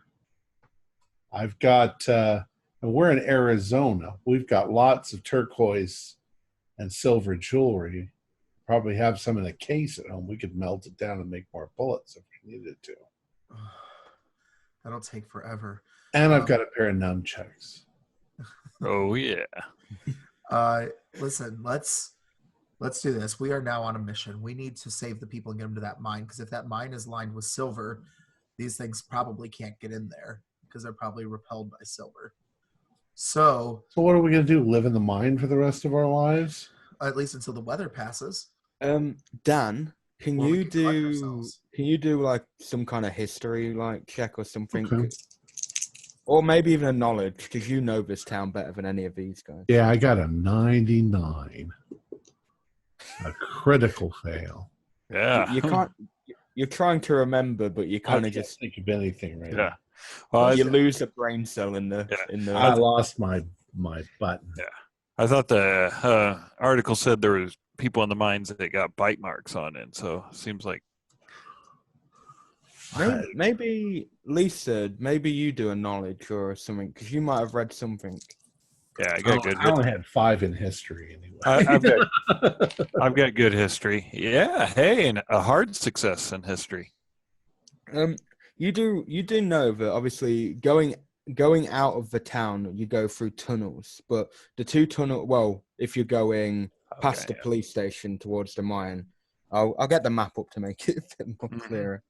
I've got, and we're in Arizona. We've got lots of turquoise and silver jewelry. Probably have some in a case at home. We could melt it down and make more bullets if we needed to. that'll take forever. And I've got a pair of nunchucks. Oh yeah. Listen, let's do this. We are now on a mission. We need to save the people and get them to that mine, because if that mine is lined with silver, these things probably can't get in there because they're probably repelled by silver. So what are we going to do? Live in the mine for the rest of our lives? At least until the weather passes. Dan, can Or we you can collect do ourselves. like some kind of history like check or something? Okay. Or maybe even a knowledge, because you know this town better than any of these guys. Yeah, I got a 99. A critical fail. Yeah. You can't. You're trying to remember, but you I kind of can't just think of anything right Yeah. now. Well, you lose a brain cell in the I lost my button. Yeah. I thought the article said there was people in the mines that got bite marks on it, so it seems like. Maybe Lisa, maybe you do a knowledge or something, because you might have read something. Yeah, I got good. I only had 5 in history anyway. I've got good history. Yeah, hey, and a hard success in history. You do know that obviously going out of the town, you go through tunnels, but the 2 tunnel. Well, if you're going past the police station towards the mine, I'll get the map up to make it a bit more clearer.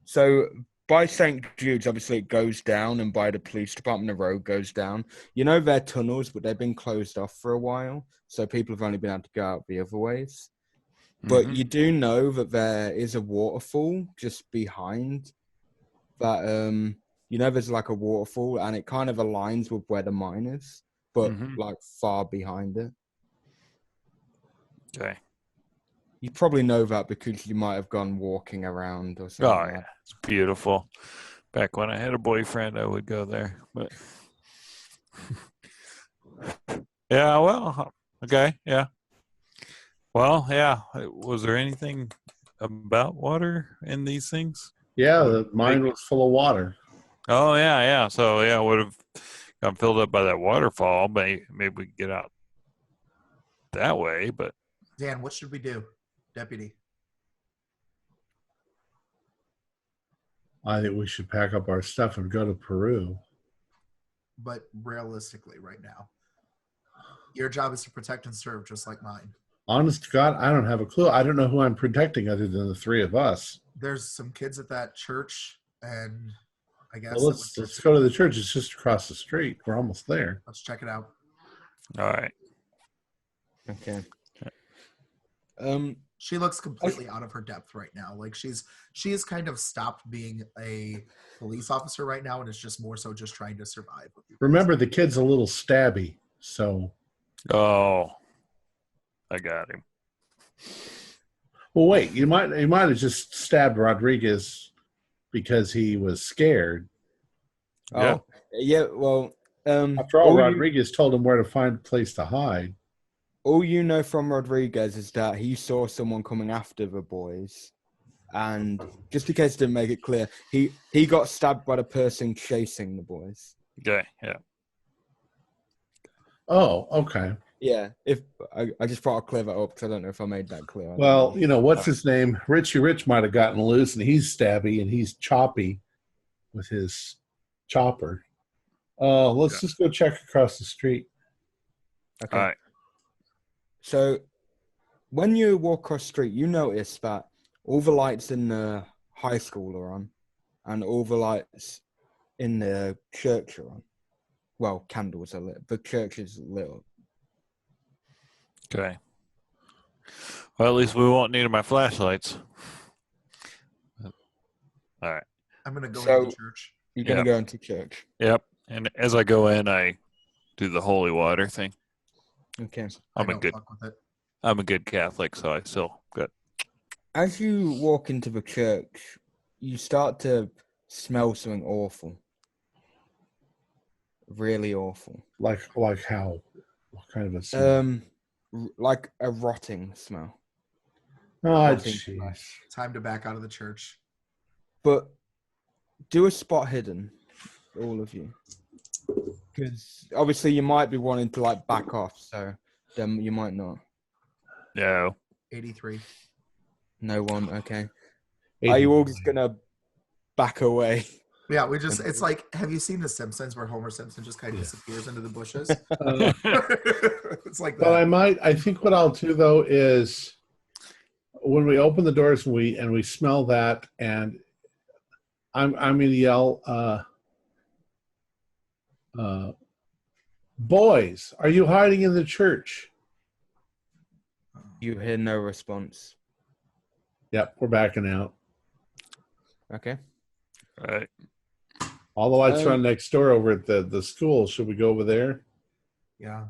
So by St. Jude's, obviously it goes down, and by the police department, the road goes down. You know they're tunnels, but they've been closed off for a while, so people have only been able to go out the other ways. But you do know that there is a waterfall just behind that. You know there's like a waterfall, and it kind of aligns with where the mine is, but like far behind it. Okay. You probably know that because you might have gone walking around or something. Oh, yeah. It's beautiful. Back when I had a boyfriend, I would go there. But yeah, well, okay, yeah. Well, yeah. Was there anything about water in these things? Yeah, the mine was full of water. Oh, yeah. So, yeah, would have gotten filled up by that waterfall. Maybe we could get out that way, but Dan, what should we do, Deputy? I think we should pack up our stuff and go to Peru. But realistically, right now, your job is to protect and serve, just like mine. Honest to God, I don't have a clue. I don't know who I'm protecting other than the three of us. There's some kids at that church, and I guess Well, let's go to the church. It's just across the street. We're almost there. Let's check it out. all right. Okay. She looks completely out of her depth right now. Like she has kind of stopped being a police officer right now, and is just more so just trying to survive. Remember, the kid's a little stabby, so. Oh, I got him. Well, wait. You might have just stabbed Rodriguez because he was scared. Yeah. Oh, yeah. Well, After all, Rodriguez told him where to find a place to hide. All you know from Rodriguez is that he saw someone coming after the boys, and just in case it didn't make it clear, he got stabbed by the person chasing the boys. Okay, yeah. Oh, okay. Yeah, if I just thought I'd clear that up because I don't know if I made that clear. Well, you know, what's his name? Richie Rich might have gotten loose, and he's stabby, and he's choppy with his chopper. Let's just go check across the street. Okay. All right. So, when you walk across the street, you notice that all the lights in the high school are on, and all the lights in the church are on. Well, candles are lit. The church is lit up. Okay. Well, at least we won't need my flashlights. All right. I'm gonna go So- into the church. You're going to go into church. Yep. And as I go in, I do the holy water thing. Okay. I don't fuck with it. I'm a good Catholic, so I still good. As you walk into the church, you start to smell something awful. Really awful. Like how? What kind of a smell? Like a rotting smell. Oh, rotting jeez. Time to back out of the church. But do a spot hidden, all of you. Because obviously you might be wanting to like back off, so then you might not. No. 83. No one, okay. Are you all just gonna back away? Yeah, it's like, have you seen The Simpsons where Homer Simpson just kind of disappears into the bushes? It's like that. But I think what I'll do though is when we open the doors and we smell that, and I'm gonna yell, boys, are you hiding in the church? You hear no response. Yep, we're backing out. Okay. All right. All the lights are on next door over at the school. Should we go over there? Yeah.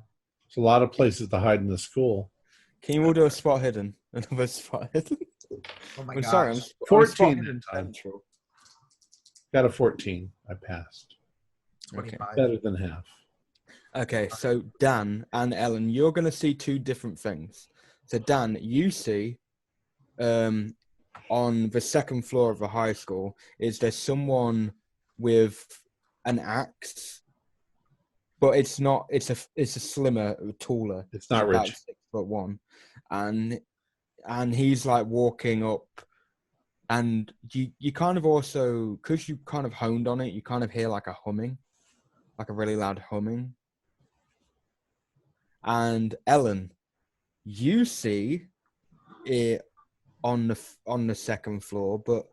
There's a lot of places to hide in the school. Can you all do a spot hidden? Another spot hidden? Oh my I'm gosh. sorry, I'm 14 spot this hidden time. central. Got a 14. I passed. 25. Better than half. Okay, so Dan and Ellen, you're going to see two different things. So Dan, you see on the second floor of the high school is there's someone with an axe, but it's not. It's a slimmer, taller. It's not about Rich. 6'1", and he's like walking up, and you kind of also, because you kind of honed on it, you kind of hear like a humming, like a really loud humming. And Ellen, you see it on the second floor, but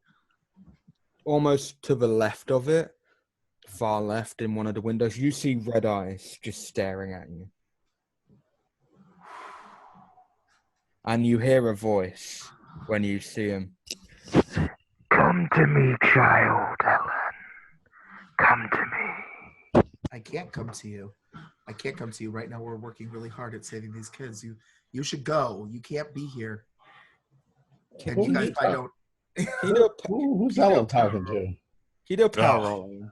almost to the left of it, far left in one of the windows, you see red eyes just staring at you. And you hear a voice when you see him. Come to me, child, Ellen. Come to me. I can't come to you. I can't come to you right now. We're working really hard at saving these kids. You should go. You can't be here. And you guys, I don't. Who's Ellen talking to? He do a power Oh. roll.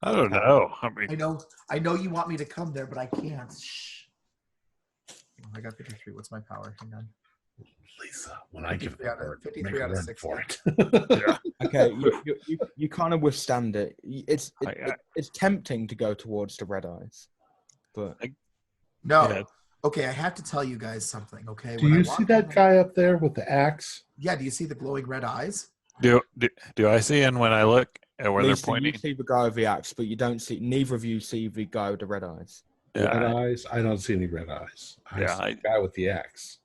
I don't know. I mean, I know you want me to come there, but I can't. Shh. Oh, I got 53. What's my power? Hang on. Lisa, when I give 53 out of- 53 out of 60. for it. yeah. Okay, you kind of withstand it. It's tempting to go towards the red eyes, but No, Yeah. Okay, I have to tell you guys something, okay? Do you see that guy up there with the axe? Yeah, do you see the glowing red eyes? Do I see? And when I look at where Lisa, they're pointing, you see the guy with the axe, but you don't see. Neither of you see the guy with the red eyes. Red eyes? I don't see any red eyes. I Yeah, see the guy with the axe.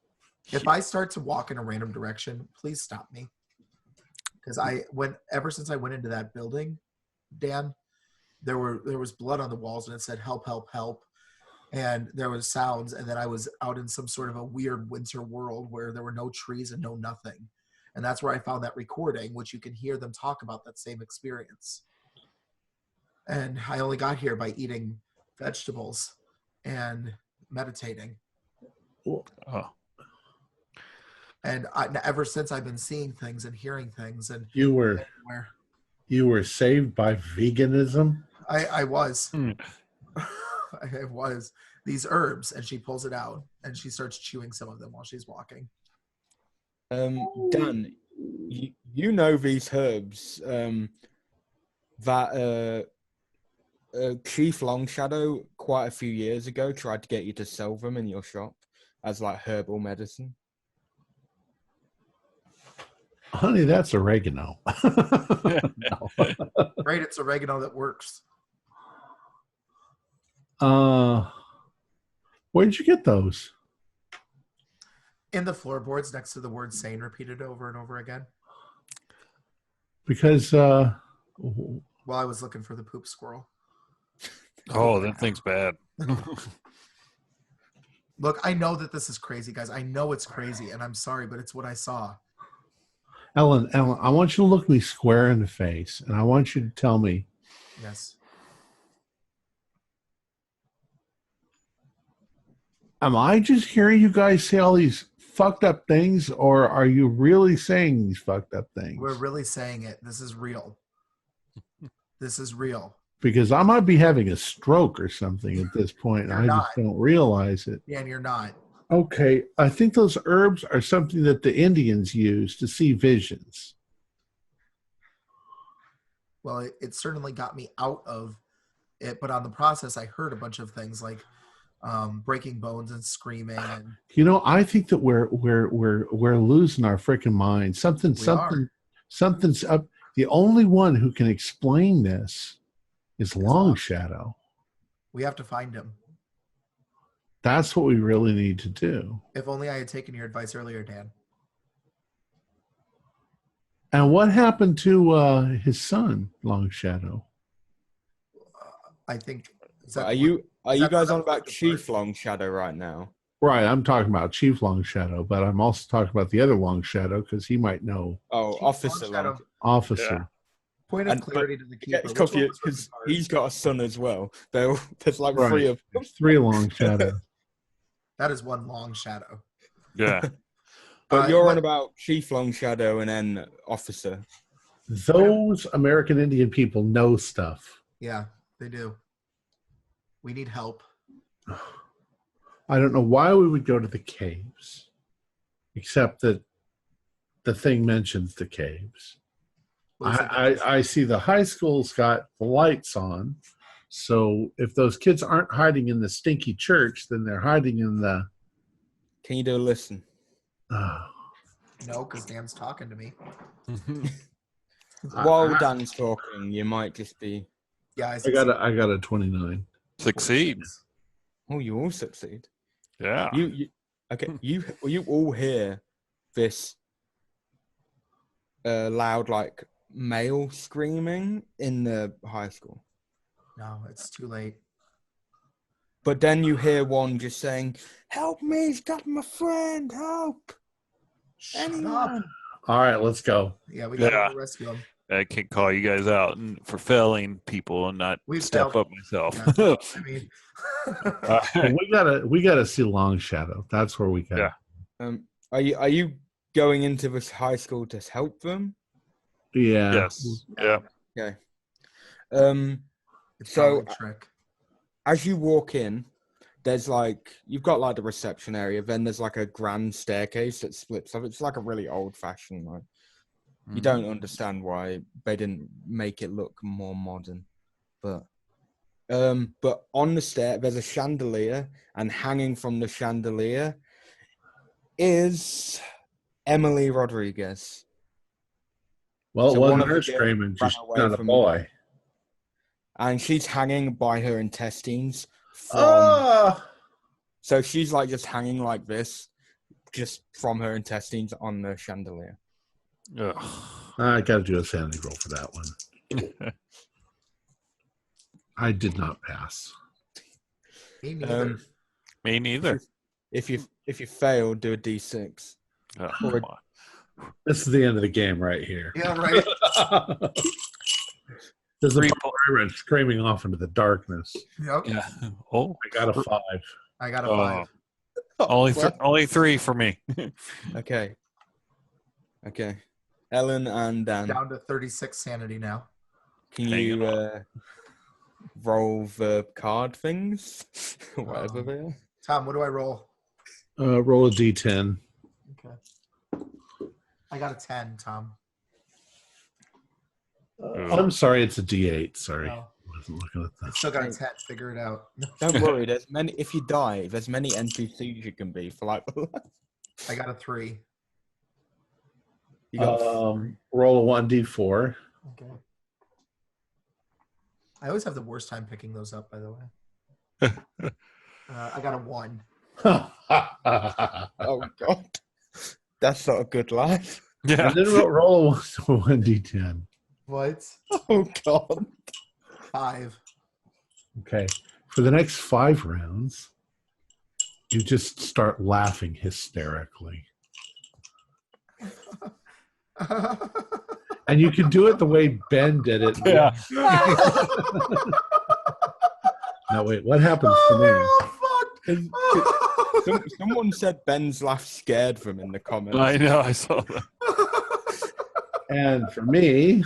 If I start to walk in a random direction, please stop me. Because ever since I went into that building, Dan, there was blood on the walls and it said help, help, help. And there was sounds, and then I was out in some sort of a weird winter world where there were no trees and no nothing. And that's where I found that recording, which you can hear them talk about that same experience. And I only got here by eating vegetables and meditating. oh, And ever since I've been seeing things and hearing things. And You were saved by veganism? I was. Hmm. I was. These herbs, and she pulls it out, and she starts chewing some of them while she's walking. Dan, you know these herbs that Chief Longshadow quite a few years ago tried to get you to sell them in your shop as like herbal medicine. Honey, that's oregano. No. Right, it's oregano that works. Where'd you get those? In the floorboards next to the word sane repeated over and over again. Because While I was looking for the poop squirrel. oh, that thing's bad. Look, I know that this is crazy, guys. I know it's crazy, and I'm sorry, but it's what I saw. Ellen, I want you to look me square in the face, and I want you to tell me, Yes. am I just hearing you guys say all these fucked up things, or are you really saying these fucked up things? We're really saying it. This is real. This is real. Because I might be having a stroke or something at this point, and You're I not. just don't realize it. Yeah, and you're not. Okay, I think those herbs are something that the Indians use to see visions. Well, it certainly got me out of it, but on the process, I heard a bunch of things like breaking bones and screaming. And You know, I think that we're losing our freaking minds. Something's up. The only one who can explain this is Long Shadow. we have to find him. That's what we really need to do. If only I had taken your advice earlier, Dan. And what happened to his son, Long Shadow? I think. Are you guys on about the Chief Longshadow right now? Right, I'm talking about Chief Long Shadow, but I'm also talking about the other Long Shadow because he might know. Oh, Chief Officer Longshadow. Long. Officer. Yeah. Point of clarity to the keeper. It's Which one confused was because written he's got a son as well. There's like Right. three of them. There's 3 Long Shadows. That is one long shadow. Yeah. But you're on about Chief Longshadow and then Officer. Those American Indian people know stuff. Yeah, they do. We need help. I don't know why we would go to the caves, except that the thing mentions the caves. I see the high school's got the lights on, so if those kids aren't hiding in the stinky church, then they're hiding in the... Can you do a listen? No, because Dan's talking to me. While Dan's talking, you might just be... Yeah, I got a 29. Succeed. Oh, you all succeed. Yeah. You all hear this loud, like, male screaming in the high school. No, it's too late. But then you hear one just saying, "Help me, he's got my friend, help! Shut Anyone!" up. All right, let's go. Yeah, we got Yeah. to rescue him. I can call you guys out for failing people and not We've step failed. up myself. Yeah, I mean, Well, we gotta see Long Shadow. That's where we got. Yeah. Are you going into this high school to help them? Yeah. Yes. Yeah. Okay. it's So- probably a trick. As you walk in, there's like you've got like the reception area. Then there's like a grand staircase that splits off. It's like a really old-fashioned like. You don't understand why they didn't make it look more modern, but But on the stair, there's a chandelier, and hanging from the chandelier is Emily Rodriguez. Well, So it one wasn't of her the girls screaming. ran She's away not a from boy. And she's hanging by her intestines from. Oh! So she's like just hanging like this, just from her intestines on the chandelier. Ugh. I got to do a sanity roll for that one. I did not pass. Me neither. Me neither. If you fail, do a d6. Oh, Or- come on. This is the end of the game right here. Yeah, right. There's a Three barbarian screaming off into the darkness. Yep. Yeah. Oh. I got a 5. I got a Oh. 5. Only 3 for me. Okay. Ellen and Dan, Down to 36 sanity now. can Hanging you roll the card things? Whatever they are. Tom, what do I roll? Roll a d10. Okay. I got a 10, Tom. I'm sorry, it's a d8. Sorry. No. I wasn't looking at I that. still got a 10. Figure it out. Don't worry, there's many. If you die, there's many NPCs you can be for like. I got a 3. You got Roll a 1d4. Okay. I always have the worst time picking those up, by the way. I got a 1. oh god, that's not a good life. Yeah. And then roll a 1d10. What? Oh god. 5. Okay. For the next 5 rounds, you just start laughing hysterically. And you can do it the way Ben did it. Yeah. No, wait, what happens to me? Someone said Ben's laugh scared them in the comments. I know. I saw that. And for me,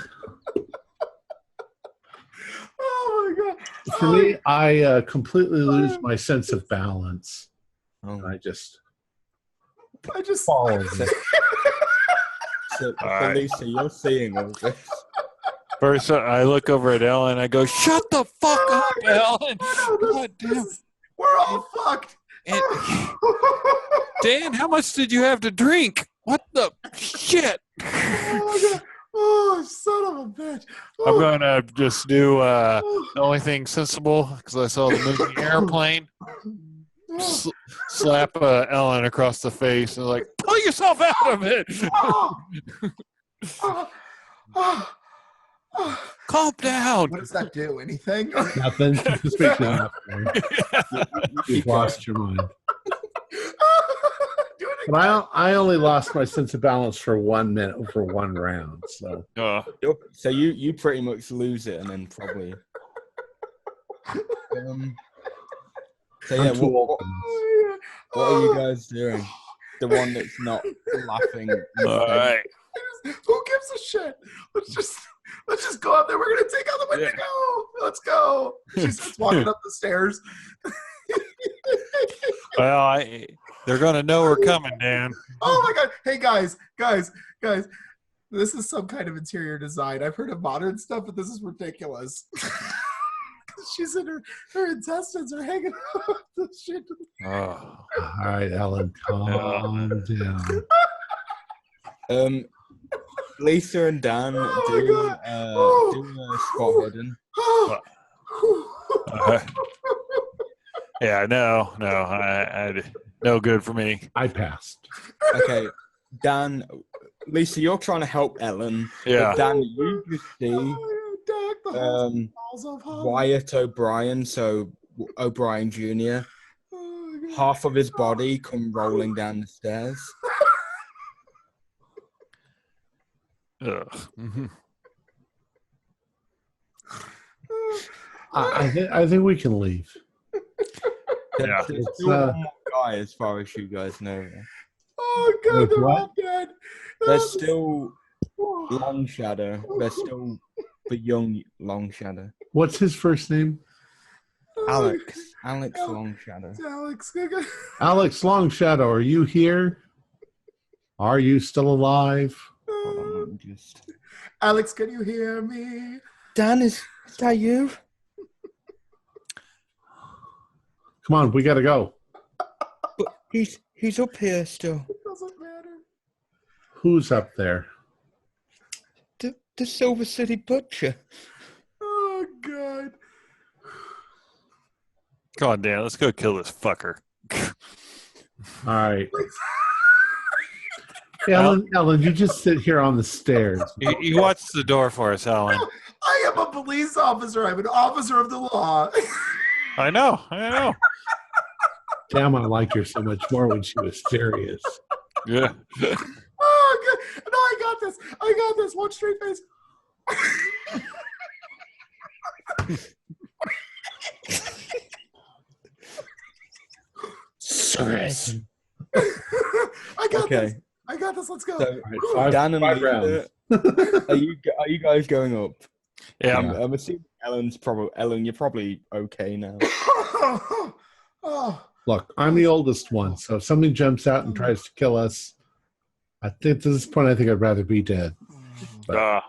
Oh my god. I completely lose my sense of balance. Oh. I just I just fall over. So, right. Lisa, you're seeing all this. First, I look over at Ellen. I go, "Shut the fuck up, Ellen!" God damn. We're all fucked. And, Dan, how much did you have to drink? What the shit? Oh my god. Oh, son of a bitch. I'm going to just do the only thing sensible because I saw the movie Airplane. Slap Ellen across the face and like, pull yourself out of it. Calm down. What does that do? Anything? Nothing. Just makes you laugh more. You've lost your mind. Do it again. But I only lost my sense of balance for 1 minute for 1 round. So So you pretty much lose it and then probably. So yeah, I'm too old what are you guys doing? The one that's not laughing. All right. Who gives a shit? Let's just go out there. We're gonna take out the Wendigo. Yeah. Let's go. She starts walking up the stairs. Well, they're going to know we're coming, Dan. Oh my god! Hey guys. This is some kind of interior design. I've heard of modern stuff, but this is ridiculous. She's in her intestines are hanging out the shit. Oh. All right, Ellen, calm down. Lisa and Dan do a spot hidden. Yeah, no, I no good for me. I passed. Okay, Dan, Lisa, you're trying to help Ellen. Yeah. But Dan, you just see Wyatt O'Brien, so O'Brien Jr., half of his body come rolling down the stairs. Ugh. Mm-hmm. I think we can leave. Yeah. There's still one more guy as far as you guys know. Oh god, With they're what? all dead. There's still Long Shadow. There's still the young Long Shadow. What's his first name? Alex Long Shadow. Alex. Alex Longshadow. Are you here? Are you still alive? Hold on, let me just... Alex, can you hear me? Dan, is that you? Come on, we gotta go. But he's up here still. It doesn't matter. Who's up there? The Silver City Butcher. Oh, God. Come on, Dan. Let's go kill this fucker. All right. Ellen, you just sit here on the stairs. You watch the door for us, Alan. I am a police officer. I'm an officer of the law. I know. Damn, I liked her so much more when she was serious. Yeah. Oh, God. No, I got this. One straight face. Serious. I got this. Let's go. So, Five Dan and Lisa, rounds. are you guys going up? Yeah. I'm assuming Ellen, you're probably okay now. Oh, Look, I'm the oldest one, so if something jumps out and tries to kill us, I think at this point, I think I'd rather be dead. oh,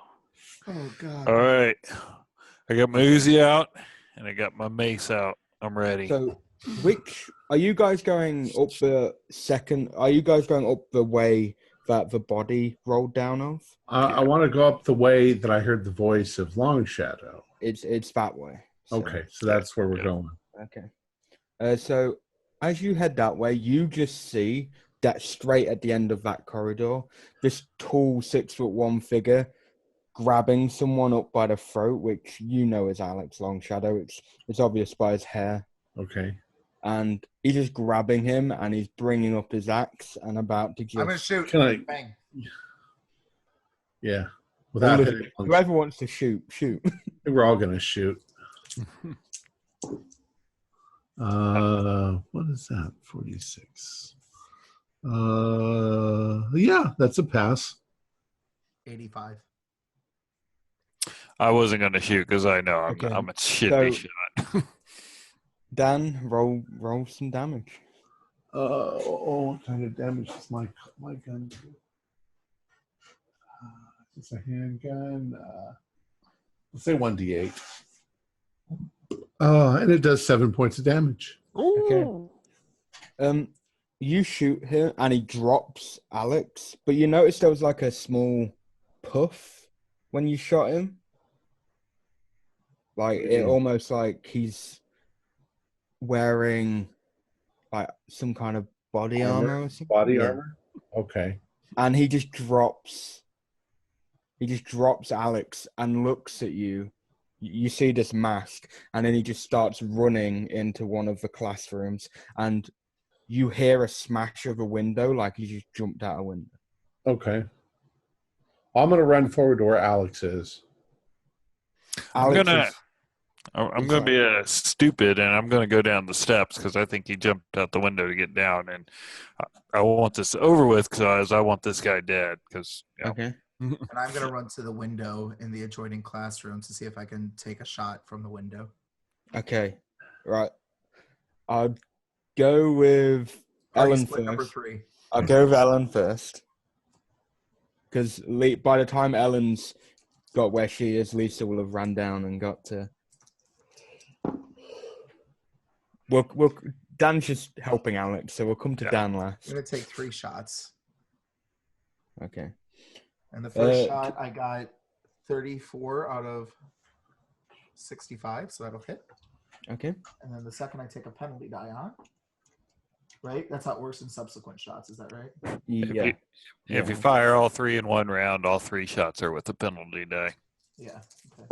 God. All right. I got my Uzi out and I got my mace out. I'm ready. So, are you guys going up the second? Are you guys going up the way that the body rolled down of? I want to go up the way that I heard the voice of Long Shadow. It's that way. So, Okay, so that's where we're going. Okay. So as you head that way, you just see that straight at the end of that corridor, this tall 6'1" figure grabbing someone up by the throat, which you know is Alex Longshadow. It's obvious by his hair. Okay. And he's just grabbing him, and he's bringing up his axe and about to just... I'm going to shoot. Can I? Bang. Yeah. Without hitting. Whoever wants to shoot. We're all going to shoot. What is that? 46. Yeah, that's a pass. 85. I wasn't going to shoot because I know I'm a shitty shot. Dan, roll some damage. What kind of damage does my gun do? It's a handgun. Let's say 1d8. And it does 7 points of damage. Okay. You shoot him, and he drops Alex, but you notice there was like a small puff when you shot him. Like, it almost like he's wearing like some kind of body armor or something. Body armor? Okay. And he just drops Alex and looks at you. You see this mask, and then he just starts running into one of the classrooms, and you hear a smash of a window, like he just jumped out a window. Okay. I'm going to run forward to where Alex is. I'm gonna be stupid, and I'm gonna go down the steps because I think he jumped out the window to get down, and I want this over with because I want this guy dead. Okay. And I'm going to run to the window in the adjoining classroom to see if I can take a shot from the window. Okay. Right. I'll go with Ellen first. Number 3. I'll go with Ellen first. Because by the time Ellen's got where she is, Lisa will have ran down and got to... Dan's just helping Alex, so we'll come to Dan last. I'm going to take 3 shots. Okay. And the first shot, I got 34 out of 65, so that'll hit. Okay. And then the second, I take a penalty die on. Right? That's how it works in subsequent shots. Is that right? Yeah. If you fire all 3 in one round, all 3 shots are with a penalty die. Yeah. Okay.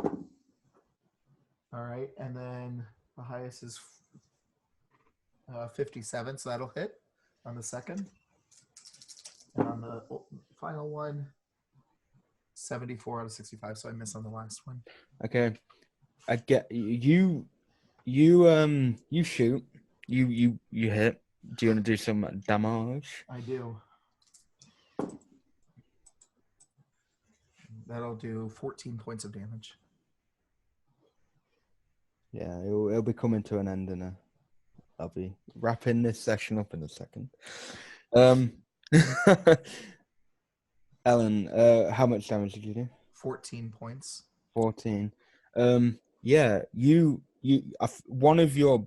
All right. And then the highest is 57, so that'll hit on the second. And on the final one, 74 out of 65, so I miss on the last one. Okay. I get you shoot. You hit. Do you want to do some damage? I do. That'll do 14 points of damage. Yeah, it'll be coming to an end I'll be wrapping this session up in a second. Ellen, how much damage did you do? 14 points. 14. Yeah, you one of your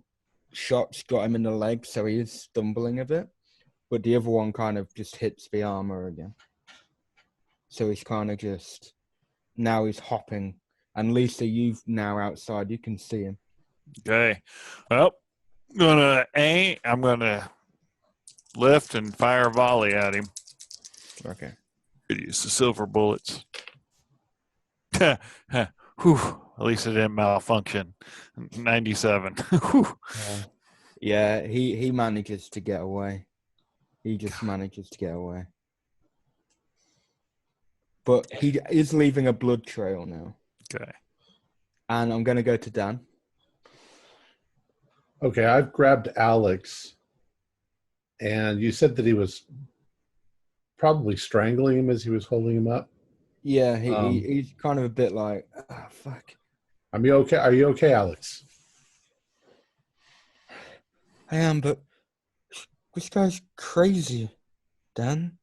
shots got him in the leg, so he is stumbling a bit. But the other one kind of just hits the armor again. So he's kind of just... Now he's hopping. And Lisa, you've now outside. You can see him. Okay. Well, I'm gonna lift and fire a volley at him. Okay. Could use the silver bullets. Whew. At least it didn't malfunction. 97. Whew. Yeah, he manages to get away. He just manages to get away. But he is leaving a blood trail now. Okay. And I'm going to go to Dan. Okay, I've grabbed Alex, and you said that he was probably strangling him as he was holding him up. Yeah, he's kind of a bit like, oh, fuck. Are you okay, Alex? I am, but this guy's crazy, Dan.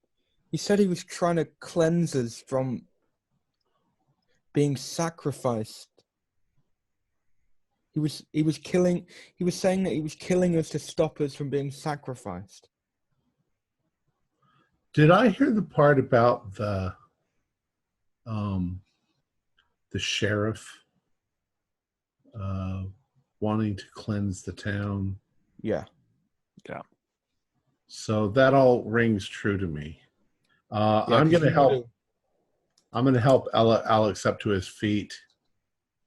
He said he was trying to cleanse us from being sacrificed. He was saying that he was killing us to stop us from being sacrificed. Did I hear the part about the sheriff wanting to cleanse the town? Yeah. Yeah. So that all rings true to me. I'm going to help. I'm going to help Alex up to his feet,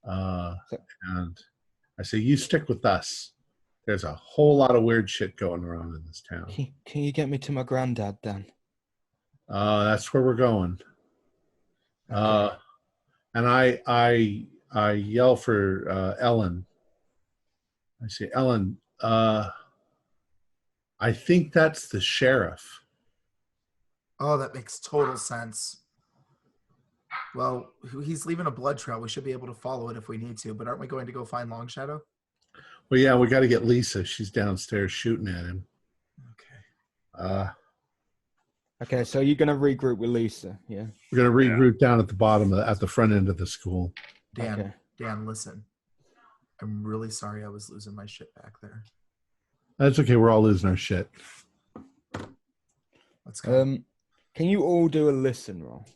and I say, "You stick with us. There's a whole lot of weird shit going around in this town." Can you get me to my granddad, Dan? That's where we're going. Okay. And I yell for Ellen. I say, "Ellen, I think that's the sheriff." Oh, that makes total sense. Well, he's leaving a blood trail. We should be able to follow it if we need to, but aren't we going to go find Long Shadow? Well, yeah, we got to get Lisa. She's downstairs shooting at him. Okay. Okay, so you're going to regroup with Lisa, yeah? We're going to regroup down at the bottom, at the front end of the school. Dan, listen. I'm really sorry I was losing my shit back there. That's okay. We're all losing our shit. Let's go. Can you all do a listen roll?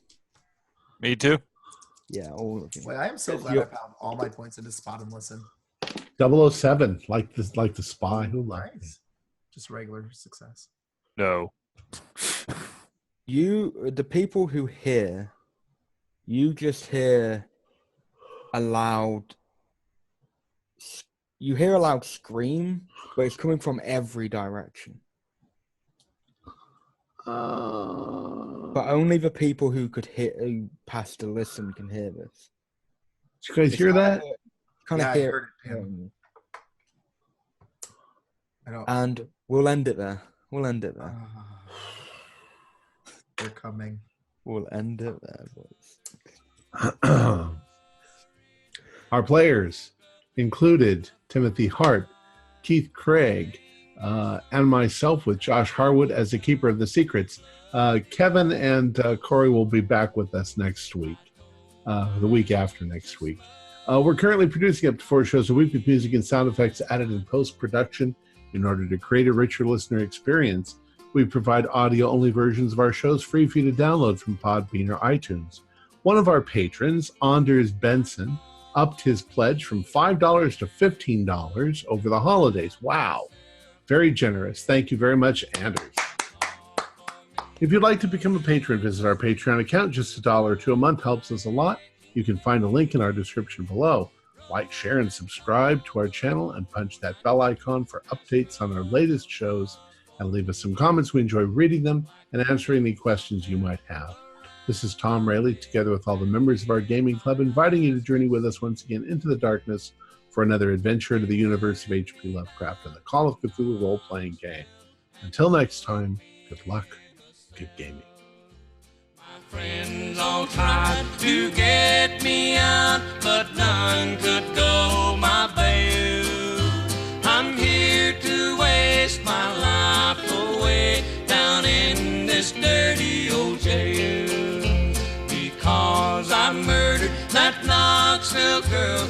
Me too. Yeah, all of you. Wait, I am so glad I found all my points into spot and listen. 007, like the spy who lied. Nice. Just regular success. No. The people who hear, you just hear a loud scream, but it's coming from every direction. But only the people who passed to listen can hear this. Did you guys hear that? I heard it, Tim. And we'll end it there. They're coming. We'll end it there, boys. Our players included Timothy Hart, Keith Craig, and myself with Josh Harwood as the Keeper of the Secrets. Kevin and Corey will be back with us next week, the week after next week. We're currently producing up to 4 shows a week with music and sound effects added in post-production. In order to create a richer listener experience, we provide audio-only versions of our shows free for you to download from Podbean or iTunes. One of our patrons, Anders Benson, upped his pledge from $5 to $15 over the holidays. Wow. Very generous. Thank you very much, Anders. If you'd like to become a patron, visit our Patreon account. Just $1 or $2 a month helps us a lot. You can find a link in our description below. Like, share, and subscribe to our channel and punch that bell icon for updates on our latest shows, and leave us some comments. We enjoy reading them and answering any questions you might have. This is Tom Rayleigh, together with all the members of our gaming club, inviting you to journey with us once again into the darkness for another adventure into the universe of H.P. Lovecraft and the Call of Cthulhu role-playing game. Until next time, good luck, good gaming. My friends all tried to get me out, but none could go my bail. I'm here to waste my life away down in this dirty old jail, because I murdered that Knoxville girl